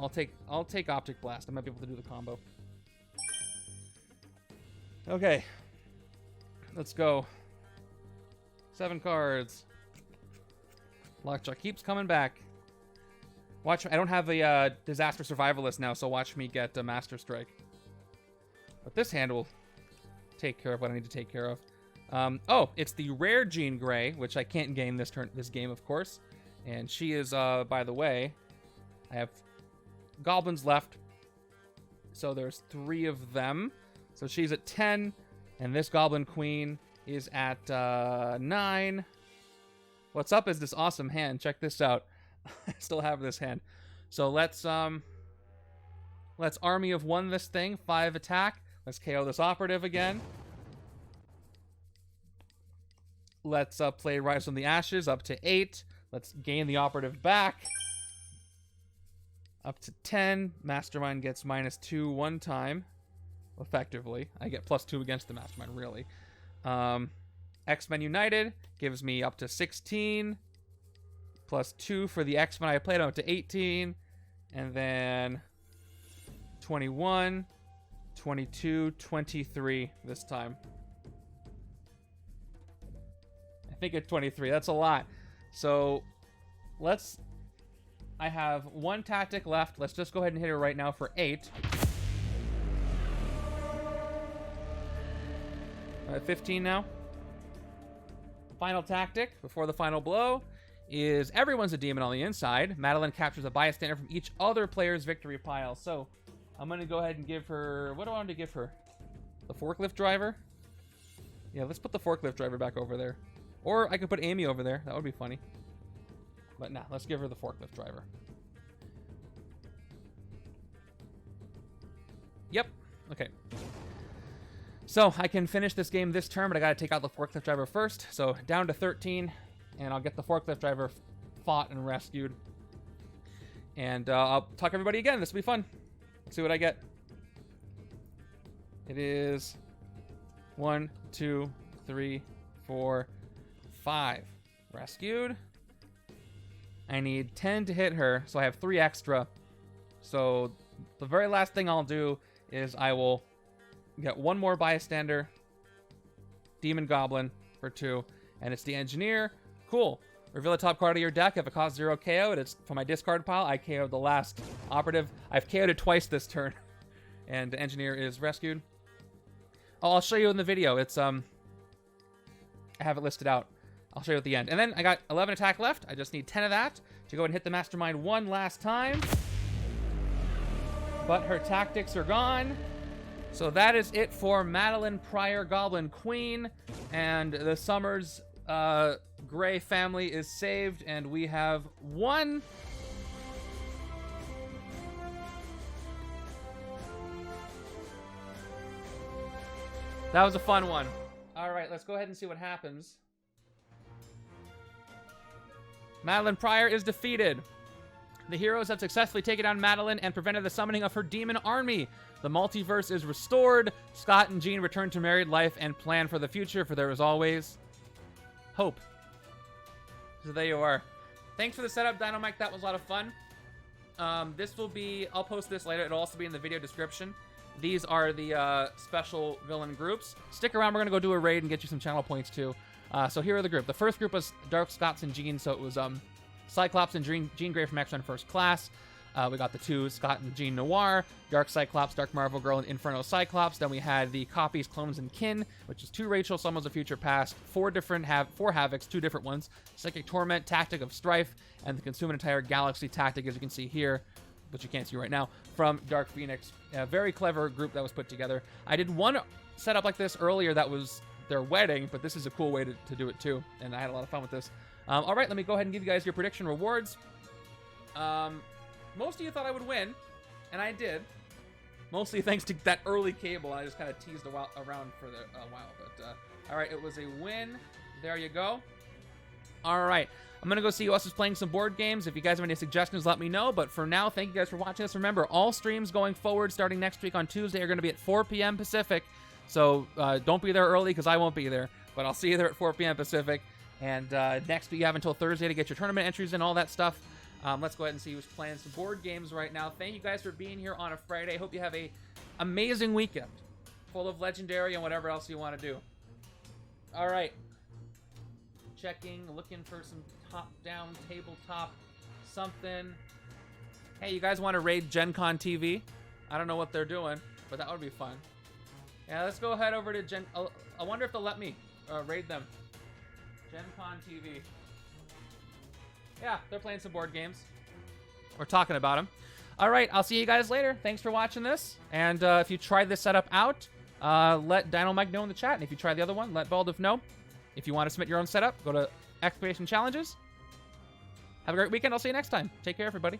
I'll take Optic Blast. I might be able to do the combo. Okay. Let's go. 7 cards. Lockjaw keeps coming back. Watch, I don't have a Disaster Survivalist now, so watch me get a Master Strike. But this hand will take care of what I need to take care of. Oh, it's the rare Jean Grey, which I can't gain this game, of course. And she is, by the way, I have goblins left. So there's 3 of them. So she's at 10, and this Goblin Queen is at 9. What's up is this awesome hand. Check this out. I still have this hand. So let's Army of 1 this thing. 5 attack. Let's KO this operative again. Let's play Rise from the Ashes up to 8. Let's gain the operative back. Up to 10. Mastermind gets -2 one time. Effectively. I get +2 against the Mastermind, really. X-Men United gives me up to 16. +2 for the X-Men I played, up to 18. And then 21, 22, 23 this time. I think it's 23. That's a lot. So I have 1 tactic left. Let's just go ahead and hit her right now for 8. All right, 15 now. Final tactic before the final blow is everyone's a demon on the inside. Madelyne captures a bystander from each other player's victory pile. So I'm going to go ahead and give her... What do I want to give her? The forklift driver? Yeah, let's put the forklift driver back over there. Or I could put Amy over there. That would be funny. But nah, let's give her the forklift driver. Yep. Okay. So I can finish this game this turn, but I got to take out the forklift driver first. So down to 13, and I'll get the forklift driver fought and rescued. And I'll talk everybody again. This will be fun. Let's see what I get. It is 1, 2, 3, 4, 5. Rescued. I need 10 to hit her, so I have 3 extra. So the very last thing I'll do is I will get 1 more bystander, demon goblin for 2, and it's the engineer. Cool. Reveal the top card of your deck. If it costs 0 KO, it's from my discard pile. I KO'd the last operative. I've KO'd it twice this turn, and the engineer is rescued. Oh, I'll show you in the video. It's I have it listed out. I'll show you at the end. And then I got 11 attack left. I just need 10 of that to go and hit the Mastermind 1 last time. But her tactics are gone. So that is it for Madelyne Pryor Goblin Queen. And the Summers Gray family is saved. And we have won That was a fun one. All right, let's go ahead and see what happens. Madelyne Pryor is defeated. The heroes have successfully taken down Madelyne and prevented the summoning of her demon army. The multiverse is restored. Scott and Jean return to married life and plan for the future, for there is always hope. So there you are. Thanks for the setup, dyn0mike. That was a lot of fun. This will be... I'll post this later. It'll also be in the video description. These are the special villain groups. Stick around. We're going to go do a raid and get you some channel points, too. So here are the group. The first group was Dark, Scots, and Jean. So it was Cyclops and Jean Grey from X-Men First Class. We got the two, Scott and Jean Noir, Dark Cyclops, Dark Marvel Girl, and Inferno Cyclops. Then we had the Copies, Clones, and Kin, which is 2 Rachel, Summons of Future Past, 4 Havocs, 2 different ones, Psychic Torment, Tactic of Strife, and the Consume an Entire Galaxy Tactic, as you can see here, which you can't see right now, from Dark Phoenix. A very clever group that was put together. I did one setup like this earlier that was their wedding, but this is a cool way to do it too, and I had a lot of fun with this. All right, let me go ahead and give you guys your prediction rewards. Most of you thought I would win, and I did. Mostly thanks to that early cable. I just kind of teased around for a while. But, all right, it was a win. There you go. All right. I'm going to go see who else is playing some board games. If you guys have any suggestions, let me know. But for now, thank you guys for watching this. Remember, all streams going forward starting next week on Tuesday are going to be at 4 p.m. Pacific. So don't be there early because I won't be there. But I'll see you there at 4 p.m. Pacific. And next week, you have until Thursday to get your tournament entries and all that stuff. Let's go ahead and see who's playing some board games right now. Thank you guys for being here on a Friday. Hope you have a amazing weekend full of legendary and whatever else you want to do. All right. Checking, looking for some top-down, tabletop something. Hey, you guys want to raid Gen Con TV? I don't know what they're doing, but that would be fun. Yeah, let's go ahead over to Gen... I wonder if they'll let me raid them. Gen Con TV. Yeah, they're playing some board games. We're talking about them. All right, I'll see you guys later. Thanks for watching this. And if you try this setup out, let dyn0mike know in the chat. And if you try the other one, let Baldiv know. If you want to submit your own setup, go to Excavation Challenges. Have a great weekend. I'll see you next time. Take care, everybody.